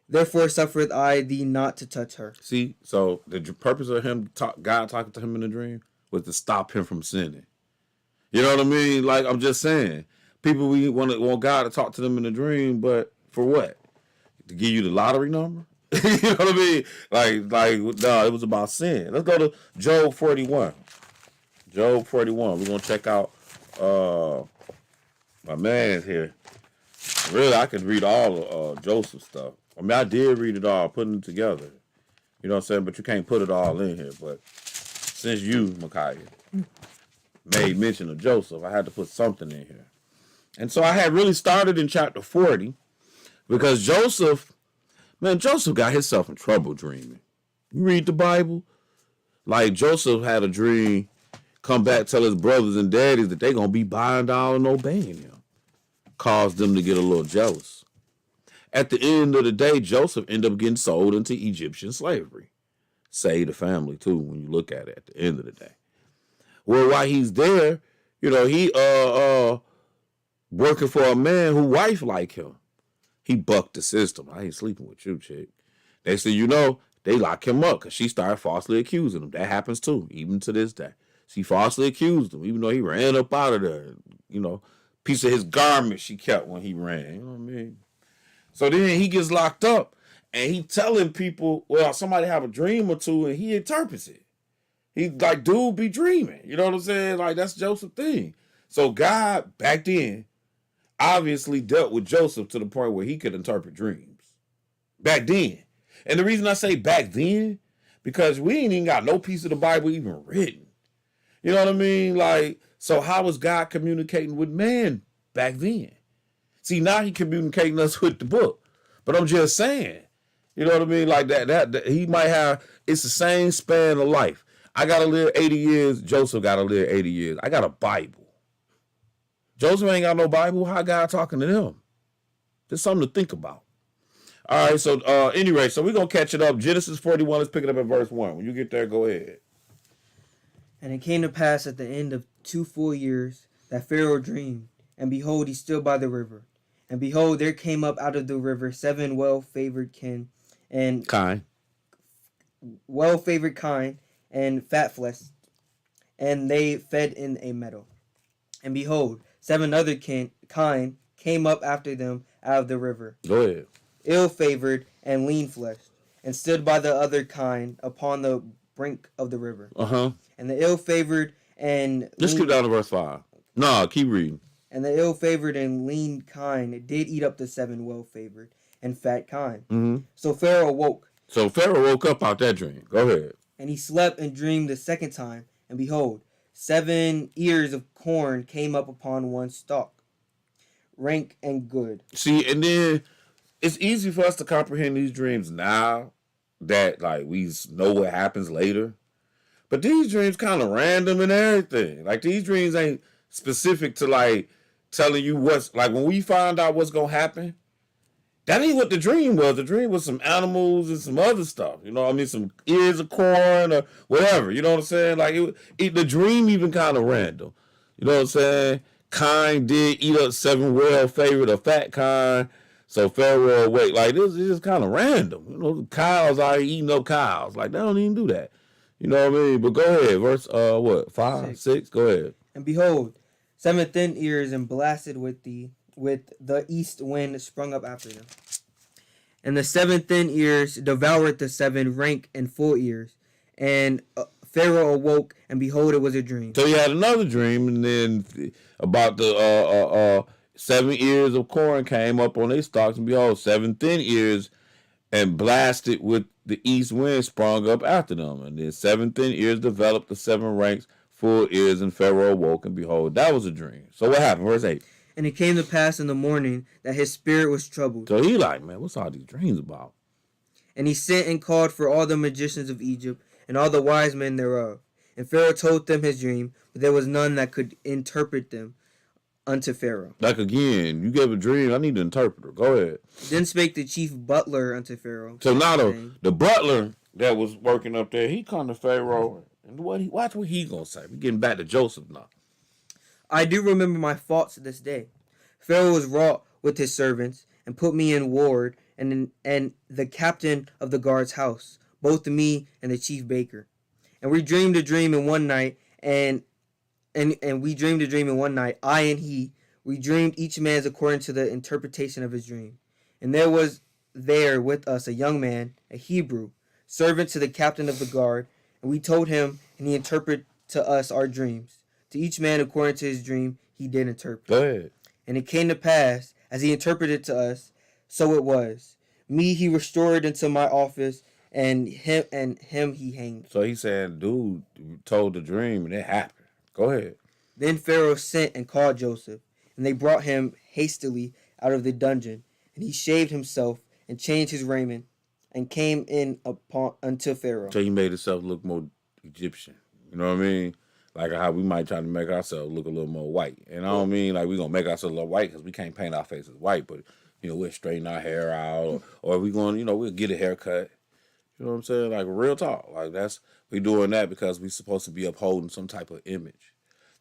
Therefore suffereth I thee not to touch her. See, so the purpose of God talking to him in the dream was to stop him from sinning. You know what I mean? Like, I'm just saying, people we want God to talk to them in the dream, but for what? To give you the lottery number? You know what I mean? No, it was about sin. Let's go to Job 41. Job 41. We're gonna check out my man's here. Really, I could read all of Joseph's stuff. I mean, I did read it all, putting it together. You know what I'm saying? But you can't put it all in here. But since you, Micaiah, made mention of Joseph, I had to put something in here. And so I had really started in chapter 40 because Joseph got himself in trouble dreaming. You read the Bible, like Joseph had a dream, come back, tell his brothers and daddies that they're going to be bowing down and obeying him. Caused them to get a little jealous. At the end of the day, Joseph ended up getting sold into Egyptian slavery. Saved the family, too, when you look at it at the end of the day. Well, while he's there, he working for a man who wife like him. He bucked the system. I ain't sleeping with you, chick. They say, they lock him up because she started falsely accusing him. That happens, too, even to this day. She falsely accused him, even though he ran up out of there. Piece of his garment she kept when he ran. You know what I mean? So then he gets locked up and he telling people, well, somebody have a dream or two, and he interprets it. He like, dude, be dreaming. You know what I'm saying? Like, that's Joseph's thing. So God, back then, obviously dealt with Joseph to the point where he could interpret dreams. Back then. And the reason I say back then, because we ain't even got no piece of the Bible even written. You know what I mean? Like, so how was God communicating with man back then? See, now he communicating us with the book. But I'm just saying, you know what I mean? Like that he might have, it's the same span of life. I got to live 80 years. Joseph got to live 80 years. I got a Bible. Joseph ain't got no Bible. How God talking to them? Just something to think about. All right, so anyway, so we're going to catch it up. Genesis 41, let's pick it up at verse 1. When you get there, go ahead. And it came to pass at the end of 2 full years that Pharaoh dreamed, and behold, he stood by the river. And behold, there came up out of the river 7 well-favored kine and fat flesh, and they fed in a meadow. And behold, 7 other kine came up after them out of the river. Go ahead. Ill-favored and lean-fleshed, and stood by the other kine upon the brink of the river. And the ill-favored and let's skip down to verse 5. No, keep reading. And the ill-favored and lean kine did eat up the 7 well-favored and fat kine. Mm-hmm. So Pharaoh woke. So Pharaoh woke up out that dream. Go ahead. And he slept and dreamed the second time. And behold, 7 ears of corn came up upon one stalk, rank and good. See, and then it's easy for us to comprehend these dreams now that like we know what happens later. But these dreams kind of random and everything. Like these dreams ain't specific to like telling you what's like when we find out what's gonna happen. That ain't what the dream was. The dream was some animals and some other stuff. You know what I mean? Some ears of corn or whatever. You know what I'm saying? Like the dream even kind of random. You know what I'm saying? Cain did eat up 7 well-favored, a fat Cain. So Pharaoh wait. Like this is just kind of random. You know, the cows are eating up cows. Like they don't even do that. You know what I mean? But go ahead. Verse 5, 6. Go ahead. And behold, 7 thin ears and blasted with the east wind sprung up after them. And the 7 thin ears devoured the 7 rank and full ears. And Pharaoh awoke, and behold, it was a dream. So he had another dream, and then about the 7 ears of corn came up on their stalks, and behold, 7 thin ears and blasted with the east wind sprung up after them. And then 7 thin ears developed the 7 ranks, full ears, and Pharaoh awoke, and behold, that was a dream. So what happened? Verse 8. And it came to pass in the morning that his spirit was troubled. So he like, man, what's all these dreams about? And he sent and called for all the magicians of Egypt and all the wise men thereof. And Pharaoh told them his dream, but there was none that could interpret them unto Pharaoh. Like again, you gave a dream, I need an interpreter. Go ahead. Then spake the chief butler unto Pharaoh. So now the butler that was working up there, he come to Pharaoh, and watch what he gonna say. We getting back to Joseph now. I do remember my faults this day. Pharaoh was wroth with his servants, and put me in ward, and the captain of the guard's house, both me and the chief baker. And we dreamed a dream in one night, and we dreamed a dream in one night, I and he. We dreamed each man's according to the interpretation of his dream. And there was there with us a young man, a Hebrew, servant to the captain of the guard, and we told him, and he interpreted to us our dreams. To each man according to his dream he did interpret. Go ahead. And it came to pass, as he interpreted to us, so it was. Me he restored into my office, and him he hanged. So he's saying, dude told the dream and it happened. Go ahead. Then Pharaoh sent and called Joseph, and they brought him hastily out of the dungeon. And he shaved himself and changed his raiment, and came in unto Pharaoh. So he made himself look more Egyptian. You know what I mean? Like how we might try to make ourselves look a little more white. And I don't mean like we're going to make ourselves look white because we can't paint our faces white. But, you know, we'll straighten our hair out. Or we going, you know, we'll get a haircut. You know what I'm saying? Like real talk. Like we doing that because we supposed to be upholding some type of image.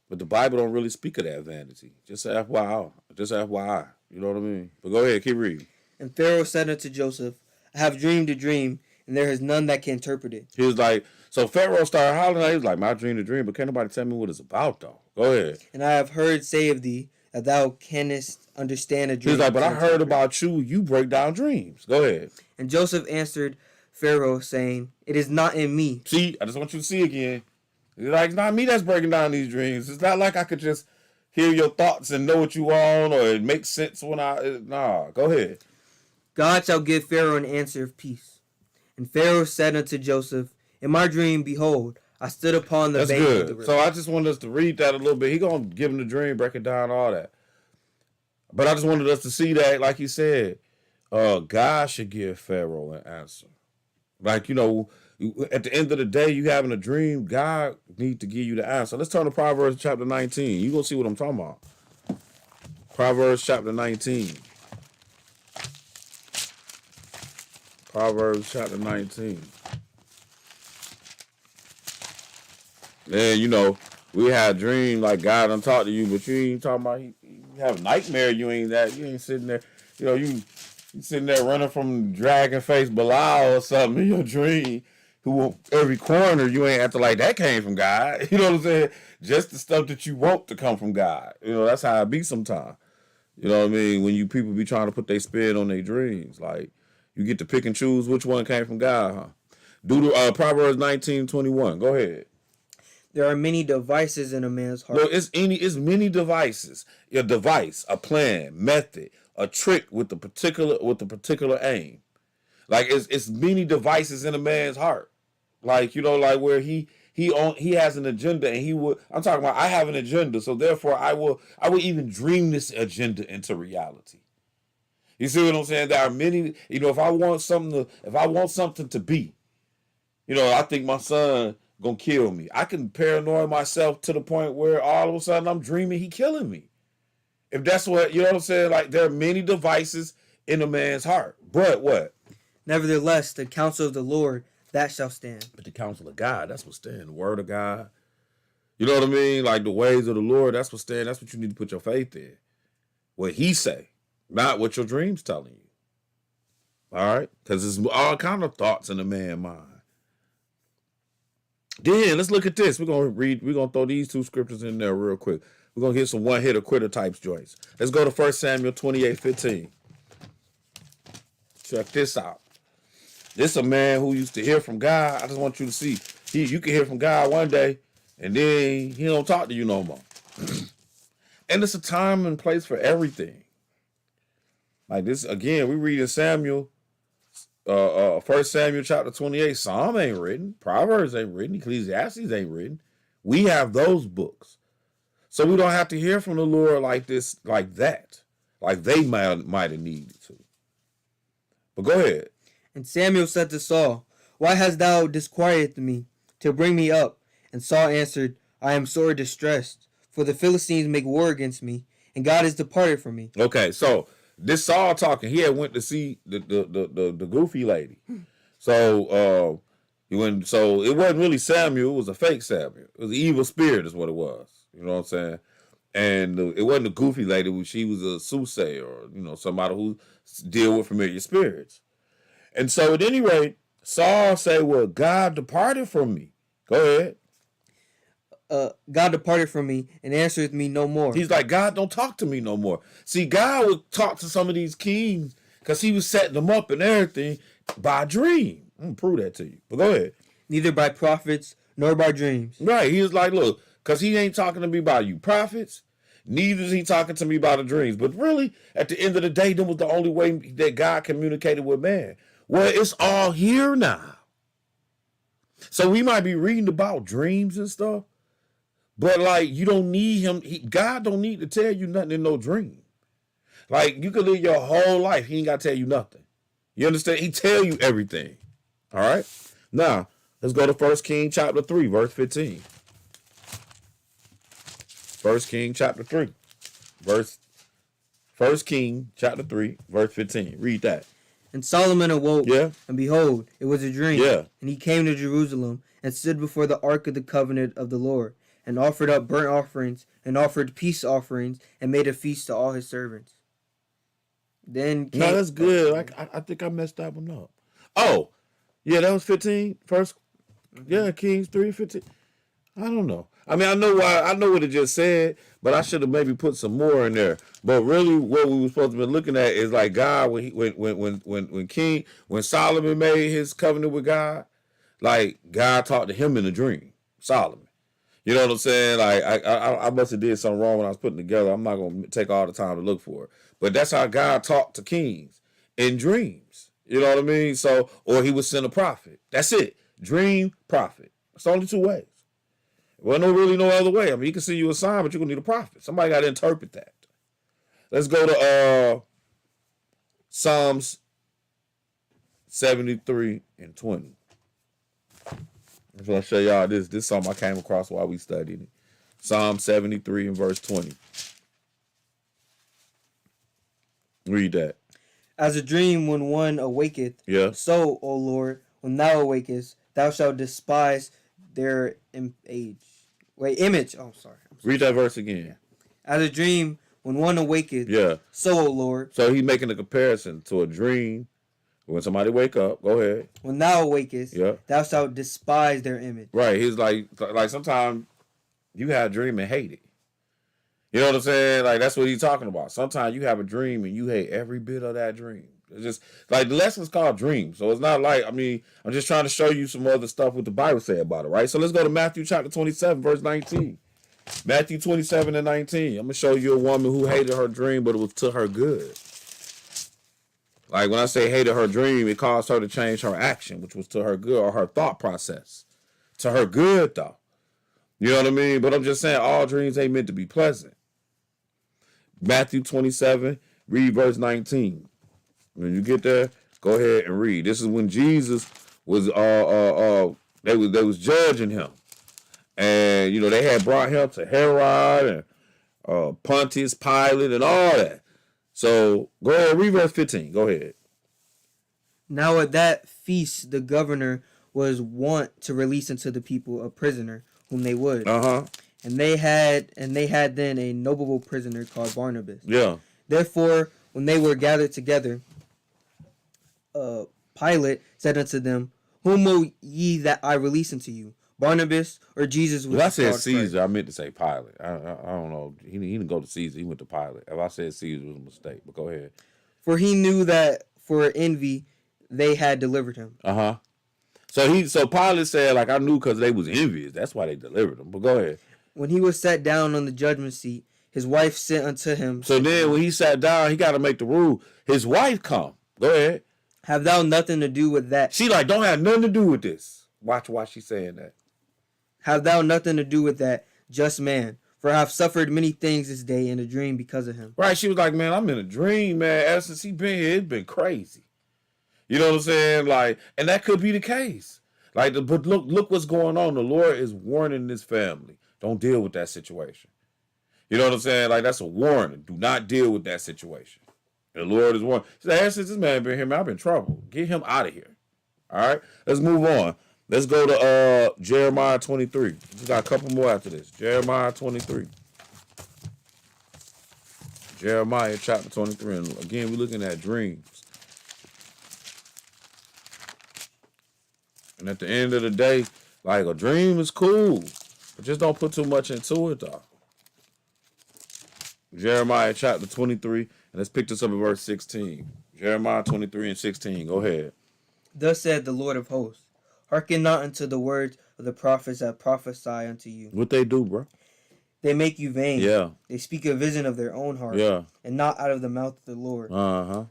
But the Bible don't really speak of that vanity. Just FYI. Just FYI. You know what I mean? But go ahead. Keep reading. And Pharaoh said unto Joseph, I have dreamed a dream, and there is none that can interpret it. He was like, so Pharaoh started hollering. He was like, my dream, but can't nobody tell me what it's about, though. Go ahead. And I have heard say of thee that thou canst understand a dream. He's like, but I heard about you. You break down dreams. Go ahead. And Joseph answered Pharaoh, saying, it is not in me. See, I just want you to see again. He's like, it's not me that's breaking down these dreams. It's not like I could just hear your thoughts and know what you want or it makes sense when nah, go ahead. God shall give Pharaoh an answer of peace. And Pharaoh said unto Joseph, in my dream, behold, I stood upon the bank of the river. So I just wanted us to read that a little bit. He going to give him the dream, break it down, all that. But I just wanted us to see that, like he said, God should give Pharaoh an answer. Like, you know, at the end of the day, you having a dream, God need to give you the answer. Let's turn to Proverbs Chapter 19. You're going to see what I'm talking about. Proverbs Chapter 19. Proverbs Chapter 19. Man, you know, we had a dream like God done talk to you, but you ain't talking about, you have a nightmare, you ain't sitting there, you know, you sitting there running from dragon face Belial or something in your dream, who every corner you ain't acting like that came from God. You know what I'm saying? Just the stuff that you want to come from God. You know, that's how it be sometimes. You know what I mean? When people be trying to put their spin on their dreams, like you get to pick and choose which one came from God, huh? Proverbs 19:21. Go ahead. There are many devices in a man's heart. Well, it's many devices. A device, a plan, method, a trick with the particular aim. Like it's many devices in a man's heart. Like, you know, like where he has an agenda, and I'm talking about I have an agenda, so therefore I will even dream this agenda into reality. You see what I'm saying? There are many, if I want something to be, I think my son gonna kill me. I can paranoid myself to the point where all of a sudden I'm dreaming he killing me. If that's what, you know what I'm saying? Like, there are many devices in a man's heart. But what? Nevertheless, the counsel of the Lord, that shall stand. But the counsel of God, that's what stands. The word of God. You know what I mean? Like the ways of the Lord, that's what stands. That's what you need to put your faith in. What he say, not what your dream's telling you. All right? Because there's all kind of thoughts in a man's mind. Then let's look at this. We're gonna throw these two scriptures in there real quick. We're gonna hit some one-hitter quitter types joints. Let's go to 1 Samuel 28:15. Check this out. This is a man who used to hear from God. I just want you to see. You can hear from God one day, and then he don't talk to you no more. And it's a time and place for everything. Like this, again, we read in Samuel, 1 Samuel chapter 28. Psalm ain't written. Proverbs ain't written. Ecclesiastes ain't written. We have those books. So we don't have to hear from the Lord like this, like that. Like they might have needed to. But go ahead. And Samuel said to Saul, Why hast thou disquieted me to bring me up? And Saul answered, I am sore distressed, for the Philistines make war against me, and God is departed from me. Okay, so this Saul talking, he had went to see the goofy lady. So he went. So it wasn't really Samuel; it was a fake Samuel. It was an evil spirit, is what it was. You know what I'm saying? And it wasn't a goofy lady; she was a soothsayer, or somebody who deal with familiar spirits. And so, at any rate, Saul said, "Well, God departed from me." Go ahead. God departed from me and answereth me no more. He's like, God don't talk to me no more. See, God would talk to some of these kings because he was setting them up and everything by dream. I'm going to prove that to you. But go ahead. Neither by prophets nor by dreams. Right. He was like, look, because he ain't talking to me by you prophets. Neither is he talking to me by the dreams. But really, at the end of the day, that was the only way that God communicated with man. Well, it's all here now. So we might be reading about dreams and stuff. But like, you don't need him. God don't need to tell you nothing in no dream. Like, you could live your whole life. He ain't got to tell you nothing. You understand? He tell you everything. All right. Now, let's go to 1 King chapter 3, verse 15. 1 King chapter 3, 1 King chapter 3, verse 15. Read that. And Solomon awoke, yeah, and behold, it was a dream. Yeah. And he came to Jerusalem and stood before the ark of the covenant of the Lord, and offered up burnt offerings, and offered peace offerings, and made a feast to all his servants. Then came... No, that's good. I think I messed that one up. Oh, yeah, that was 15. First, yeah, Kings 3:15. I don't know. I mean, I know what it just said, but I should have maybe put some more in there. But really, what we were supposed to be looking at is like God when Solomon made his covenant with God, like God talked to him in a dream. Solomon. You know what I'm saying? Like, I must have did something wrong when I was putting together. I'm not going to take all the time to look for it. But that's how God talked to kings, in dreams. You know what I mean? So, or he would send a prophet. That's it. Dream, prophet. It's only two ways. Well, really no other way. I mean, he can send you a sign, but you're going to need a prophet. Somebody got to interpret that. Let's go to Psalms 73 and 20. I'm going to show y'all this. This is something I came across while we studied it. Psalm 73 and verse 20. Read that. As a dream when one awaketh, yeah, so, O Lord, when thou awakest, thou shalt despise their image. Oh, sorry. Read that verse again. As a dream when one awaketh, yeah, so, O Lord. So he's making a comparison to a dream. When somebody wake up, go ahead. When thou awakest, yeah, thou shalt despise their image. Right. He's like sometimes you have a dream and hate it. You know what I'm saying? Like, that's what he's talking about. Sometimes you have a dream and you hate every bit of that dream. It's just like the lesson's called dreams. So it's not like, I mean, I'm just trying to show you some other stuff what the Bible say about it, right? So let's go to Matthew chapter 27, verse 19. Matthew 27 and 19. I'm going to show you a woman who hated her dream, but it was to her good. Like, when I say hated her dream, it caused her to change her action, which was to her good, or her thought process. To her good, though. You know what I mean? But I'm just saying, all dreams ain't meant to be pleasant. Matthew 27, read verse 19. When you get there, go ahead and read. This is when Jesus was they was judging him. And you know, they had brought him to Herod and Pontius Pilate and all that. So go ahead, read verse 15. Go ahead. Now at that feast the governor was wont to release unto the people a prisoner whom they would. And they had then a noble prisoner called Barnabas. Yeah. Therefore, when they were gathered together, Pilate said unto them, Whom will ye that I release unto you, Barnabas or Jesus? If I said Caesar, I meant to say Pilate. I don't know. He didn't go to Caesar. He went to Pilate. If I said Caesar, it was a mistake. But go ahead. For he knew that for envy they had delivered him. So Pilate said, like, I knew because they was envious. That's why they delivered him. But go ahead. When he was sat down on the judgment seat, his wife sent unto him. So then when he sat down, he got to make the rule. His wife come. Go ahead. Have thou nothing to do with that? She like, don't have nothing to do with this. Watch why she's saying that. Have thou nothing to do with that, just man? For I have suffered many things this day in a dream because of him. Right. She was like, man, I'm in a dream, man. Ever since he been here, it's been crazy. You know what I'm saying? Like, and that could be the case. Like, but look what's going on. The Lord is warning this family. Don't deal with that situation. You know what I'm saying? Like, that's a warning. Do not deal with that situation. The Lord is warning. He said, since this man been here, man, I've been in trouble. Get him out of here. All right? Let's move on. Let's go to Jeremiah 23. We got a couple more after this. Jeremiah 23. Jeremiah chapter 23. And again, we're looking at dreams. And at the end of the day, like, a dream is cool. But just don't put too much into it, though. Jeremiah chapter 23. And let's pick this up at verse 16. Jeremiah 23 and 16. Go ahead. Thus said the Lord of hosts, hearken not unto the words of the prophets that prophesy unto you. What they do, bro? They make you vain. Yeah. They speak a vision of their own heart. Yeah. And not out of the mouth of the Lord.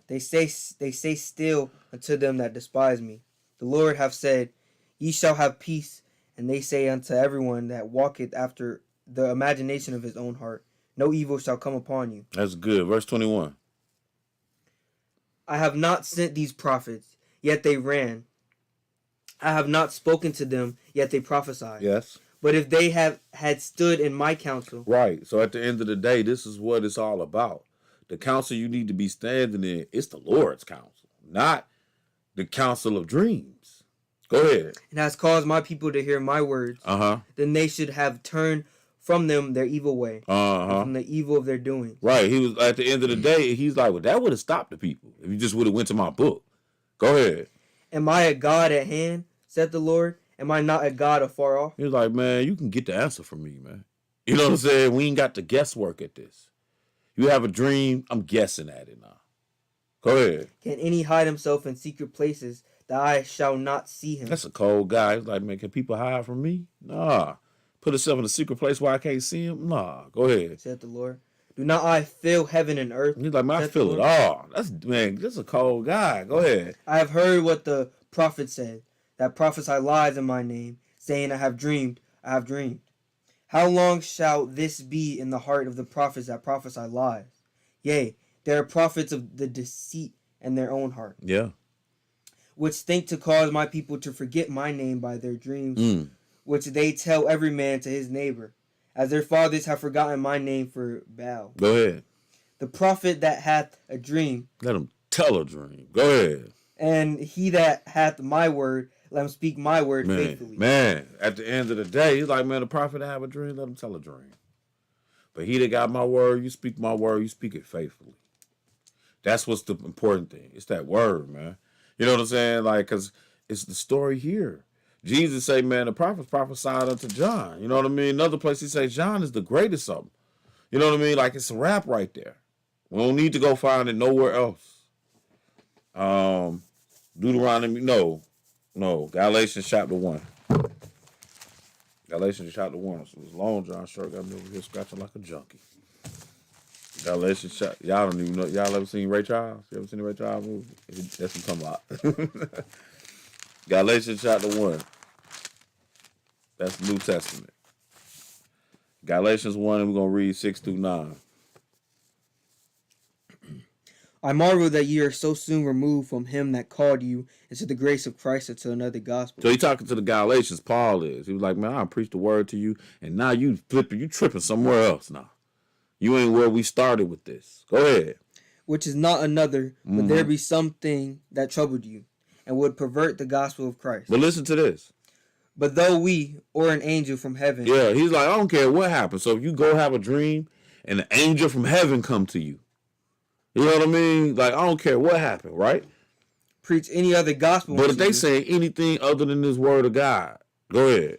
They say still unto them that despise me. The Lord hath said, Ye shall have peace. And they say unto everyone that walketh after the imagination of his own heart, no evil shall come upon you. That's good. Verse 21. I have not sent these prophets, yet they ran. I have not spoken to them, yet they prophesied. Yes. But if they had stood in my counsel. Right. So at the end of the day, this is what it's all about. The counsel you need to be standing in, it's the Lord's counsel, not the counsel of dreams. Go ahead. And has caused my people to hear my words. Then they should have turned from them their evil way. From the evil of their doing. Right. He was at the end of the day, he's like, well, that would have stopped the people if you just would have went to my book. Go ahead. Am I a God at hand, said the Lord? Am I not a God afar off? He was like, man, you can get the answer from me, man. You know what I'm saying? We ain't got the guesswork at this. You have a dream, I'm guessing at it now. Go ahead. Can any hide himself in secret places that I shall not see him? That's a cold guy. He's like, man, can people hide from me? Nah. Put himself in a secret place where I can't see him? Nah. Go ahead. Said the Lord. Do not I fill heaven and earth? He's like, man, I feel it all. That's a cold guy. Go ahead. I have heard what the prophet said, that prophesy lies in my name, saying, I have dreamed, I have dreamed. How long shall this be in the heart of the prophets that prophesy lies? Yea, they are prophets of the deceit in their own heart. Yeah. Which think to cause my people to forget my name by their dreams, which they tell every man to his neighbor, as their fathers have forgotten my name for Baal. Go ahead. The prophet that hath a dream, let him tell a dream. Go ahead. And he that hath my word, let him speak my word faithfully. Man, at the end of the day, he's like, man, the prophet that have a dream, let him tell a dream. But he that got my word, you speak my word, you speak it faithfully. That's what's the important thing. It's that word, man. You know what I'm saying? Like, because it's the story here. Jesus say, man, the prophets prophesied unto John. You know what I mean? Another place he say, John is the greatest of them. You know what I mean? Like, it's a rap right there. We don't need to go find it nowhere else. Deuteronomy, no, Galatians chapter 1. Galatians chapter 1. So it's long John Short got me over here scratching like a junkie. Galatians chapter, y'all don't even know, y'all ever seen Ray Charles? You ever seen the Ray Charles movie? That's what I'm talking about. Galatians chapter 1. That's the New Testament. Galatians 1, and we're going to read 6 through 9. I marvel that ye are so soon removed from him that called you into the grace of Christ unto another gospel. So he talking to the Galatians, Paul is. He was like, man, I preached the word to you, and now you flipping, you tripping somewhere else now. You ain't where we started with this. Go ahead. Which is not another, but there be something that troubled you, and would pervert the gospel of Christ. But listen to this. But though we, or an angel from heaven. Yeah, he's like, I don't care what happens. So if you go have a dream, and an angel from heaven come to you, you know what I mean? Like, I don't care what happened, right? Preach any other gospel. But if they say anything other than this word of God, go ahead.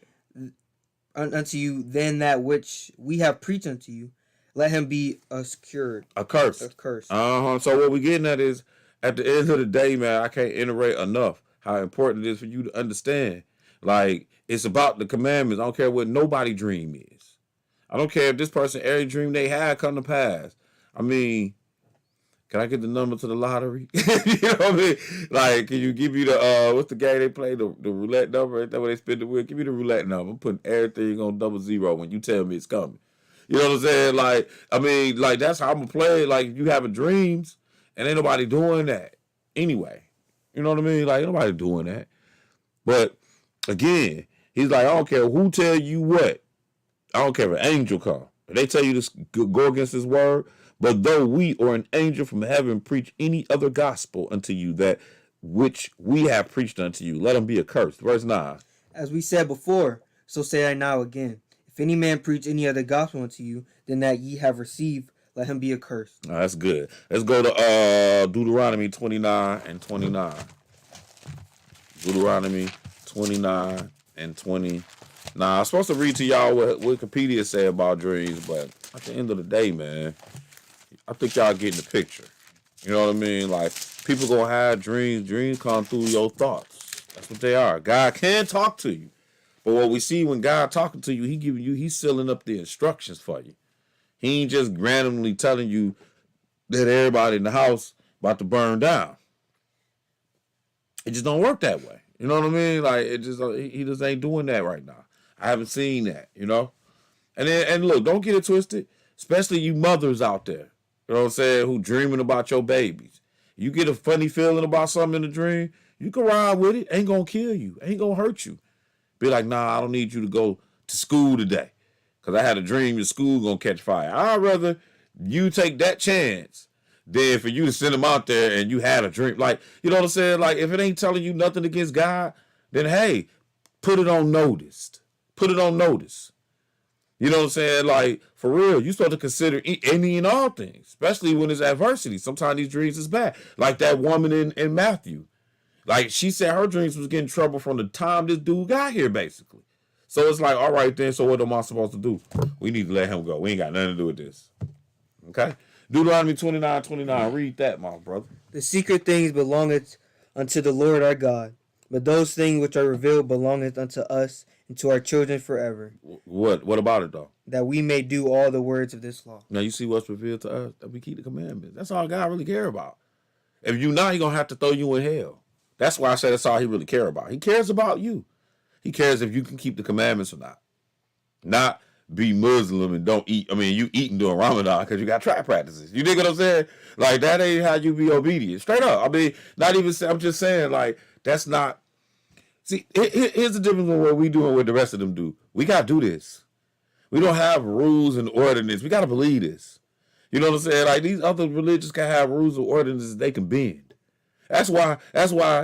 Unto you, then that which we have preached unto you, let him be accursed. Accursed. So what we're getting at is, at the end of the day, man, I can't iterate enough how important it is for you to understand. Like, it's about the commandments. I don't care what nobody dream is. I don't care if this person, every dream they had come to pass. I mean, can I get the number to the lottery? You know what I mean? Like, can you give me the, what's the game they play? The roulette number? Is that where they spin the wheel? Give me the roulette number. I'm putting everything on 00 when you tell me it's coming. You know what I'm saying? Like, I mean, like, that's how I'm going to play. Like, you having dreams, and ain't nobody doing that anyway. You know what I mean? Like, ain't nobody doing that. But, again, he's like, I don't care who tell you what. I don't care if an angel come. If they tell you to go against his word, but though we or an angel from heaven preach any other gospel unto you, that which we have preached unto you, let him be accursed. Verse 9. As we said before, so say I now again. If any man preach any other gospel unto you, than that ye have received, let him be accursed. Oh, that's good. Let's go to Deuteronomy 29 and 29. Deuteronomy 29 and 20. Now, I'm supposed to read to y'all what Wikipedia say about dreams, but at the end of the day, man, I think y'all getting the picture. You know what I mean? Like, people gonna have dreams. Dreams come through your thoughts. That's what they are. God can talk to you. But what we see when God talking to you, he's sealing up the instructions for you. He ain't just randomly telling you that everybody in the house about to burn down. It just don't work that way. You know what I mean? Like, he just ain't doing that right now. I haven't seen that, you know? And look, don't get it twisted, especially you mothers out there, you know what I'm saying, who dreaming about your babies. You get a funny feeling about something in a dream, you can ride with it. Ain't gonna kill you. Ain't gonna hurt you. Be like, nah, I don't need you to go to school today because I had a dream your school gonna catch fire. I'd rather you take that chance than for you to send them out there and you had a dream. Like, you know what I'm saying? Like, if it ain't telling you nothing against God, then hey, put it on notice. Put it on notice. You know what I'm saying? Like, for real, you supposed to consider any and all things, especially when there's adversity. Sometimes these dreams is bad. Like that woman in Matthew. Like, she said her dreams was getting in trouble from the time this dude got here, basically. So it's like, all right then, so what am I supposed to do? We need to let him go. We ain't got nothing to do with this. Okay? Deuteronomy 29:29. Read that, my brother. The secret things belongeth unto the Lord our God, but those things which are revealed belongeth unto us and to our children forever. What about it, though? That we may do all the words of this law. Now, you see what's revealed to us? That we keep the commandments. That's all God really care about. If you not, he going to have to throw you in hell. That's why I say that's all he really care about. He cares about you. He cares if you can keep the commandments or not. Not be Muslim and don't eat. I mean, you eating during Ramadan because you got trap practices. You dig what I'm saying? Like, that ain't how you be obedient. Straight up. I mean, not even, I'm just saying, like, that's not. See, here's the difference with what we do and what the rest of them do. We got to do this. We don't have rules and ordinance. We got to believe this. You know what I'm saying? Like, these other religions can have rules and ordinances they can bend. That's why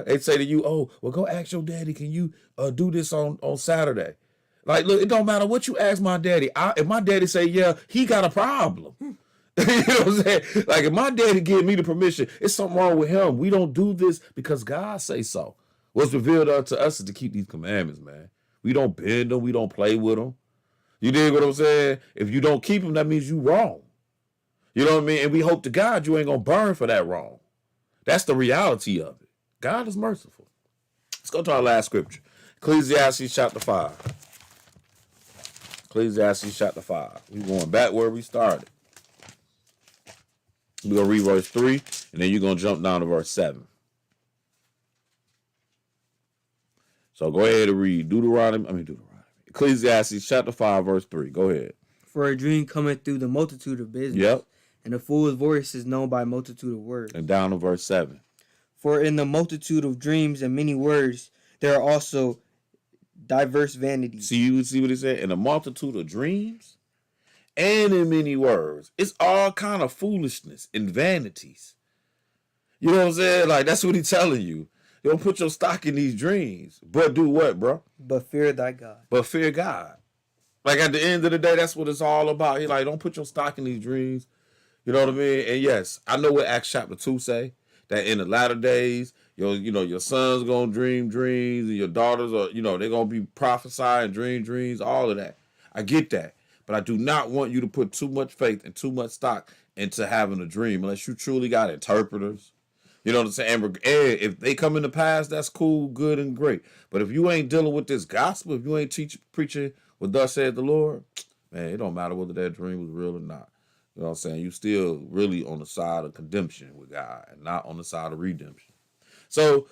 they say to you, oh, well, go ask your daddy, can you do this on Saturday? Like, look, it don't matter what you ask my daddy. If my daddy say, yeah, he got a problem. You know what I'm saying? Like, if my daddy give me the permission, it's something wrong with him. We don't do this because God say so. What's revealed unto us is to keep these commandments, man. We don't bend them. We don't play with them. You dig what I'm saying? If you don't keep them, that means you wrong. You know what I mean? And we hope to God you ain't going to burn for that wrong. That's the reality of it. God is merciful. Let's go to our last scripture. Ecclesiastes Chapter 5. Ecclesiastes Chapter 5. We're going back where we started. We're going to read verse 3, and then you're going to jump down to verse 7. So go ahead and read Deuteronomy. Ecclesiastes Chapter 5, verse 3. Go ahead. For a dream cometh through the multitude of business. Yep. and a fool's voice is known by a multitude of words. And down to verse 7. For in the multitude of dreams and many words, there are also diverse vanities. See what he said? In a multitude of dreams and in many words. It's all kind of foolishness and vanities. You know what I'm saying? Like, that's what he's telling you. You don't put your stock in these dreams. But do what, bro? But fear thy God. But fear God. Like, at the end of the day, that's what it's all about. He's like, don't put your stock in these dreams. You know what I mean? And yes, I know what Acts chapter 2 say. That in the latter days, your sons gonna dream dreams, and your daughters are, they're gonna be prophesying, dreams, all of that. I get that. But I do not want you to put too much faith and too much stock into having a dream unless you truly got interpreters. You know what I'm saying? And if they come in the past, that's cool, good, and great. But if you ain't dealing with this gospel, if you ain't preaching what thus said the Lord, man, it don't matter whether that dream was real or not. You know what I'm saying? You still really on the side of condemnation with God and not on the side of redemption. So,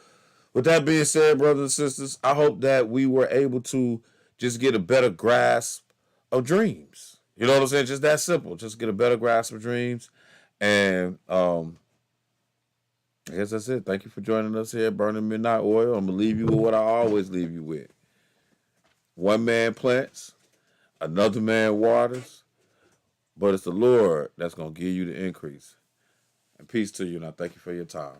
with that being said, brothers and sisters, I hope that we were able to just get a better grasp of dreams. You know what I'm saying? Just that simple. Just get a better grasp of dreams. And I guess that's it. Thank you for joining us here at Burning Midnight Oil. I'm going to leave you with what I always leave you with. One man plants, another man waters, but it's the Lord that's going to give you the increase. And peace to you, and I thank you for your time.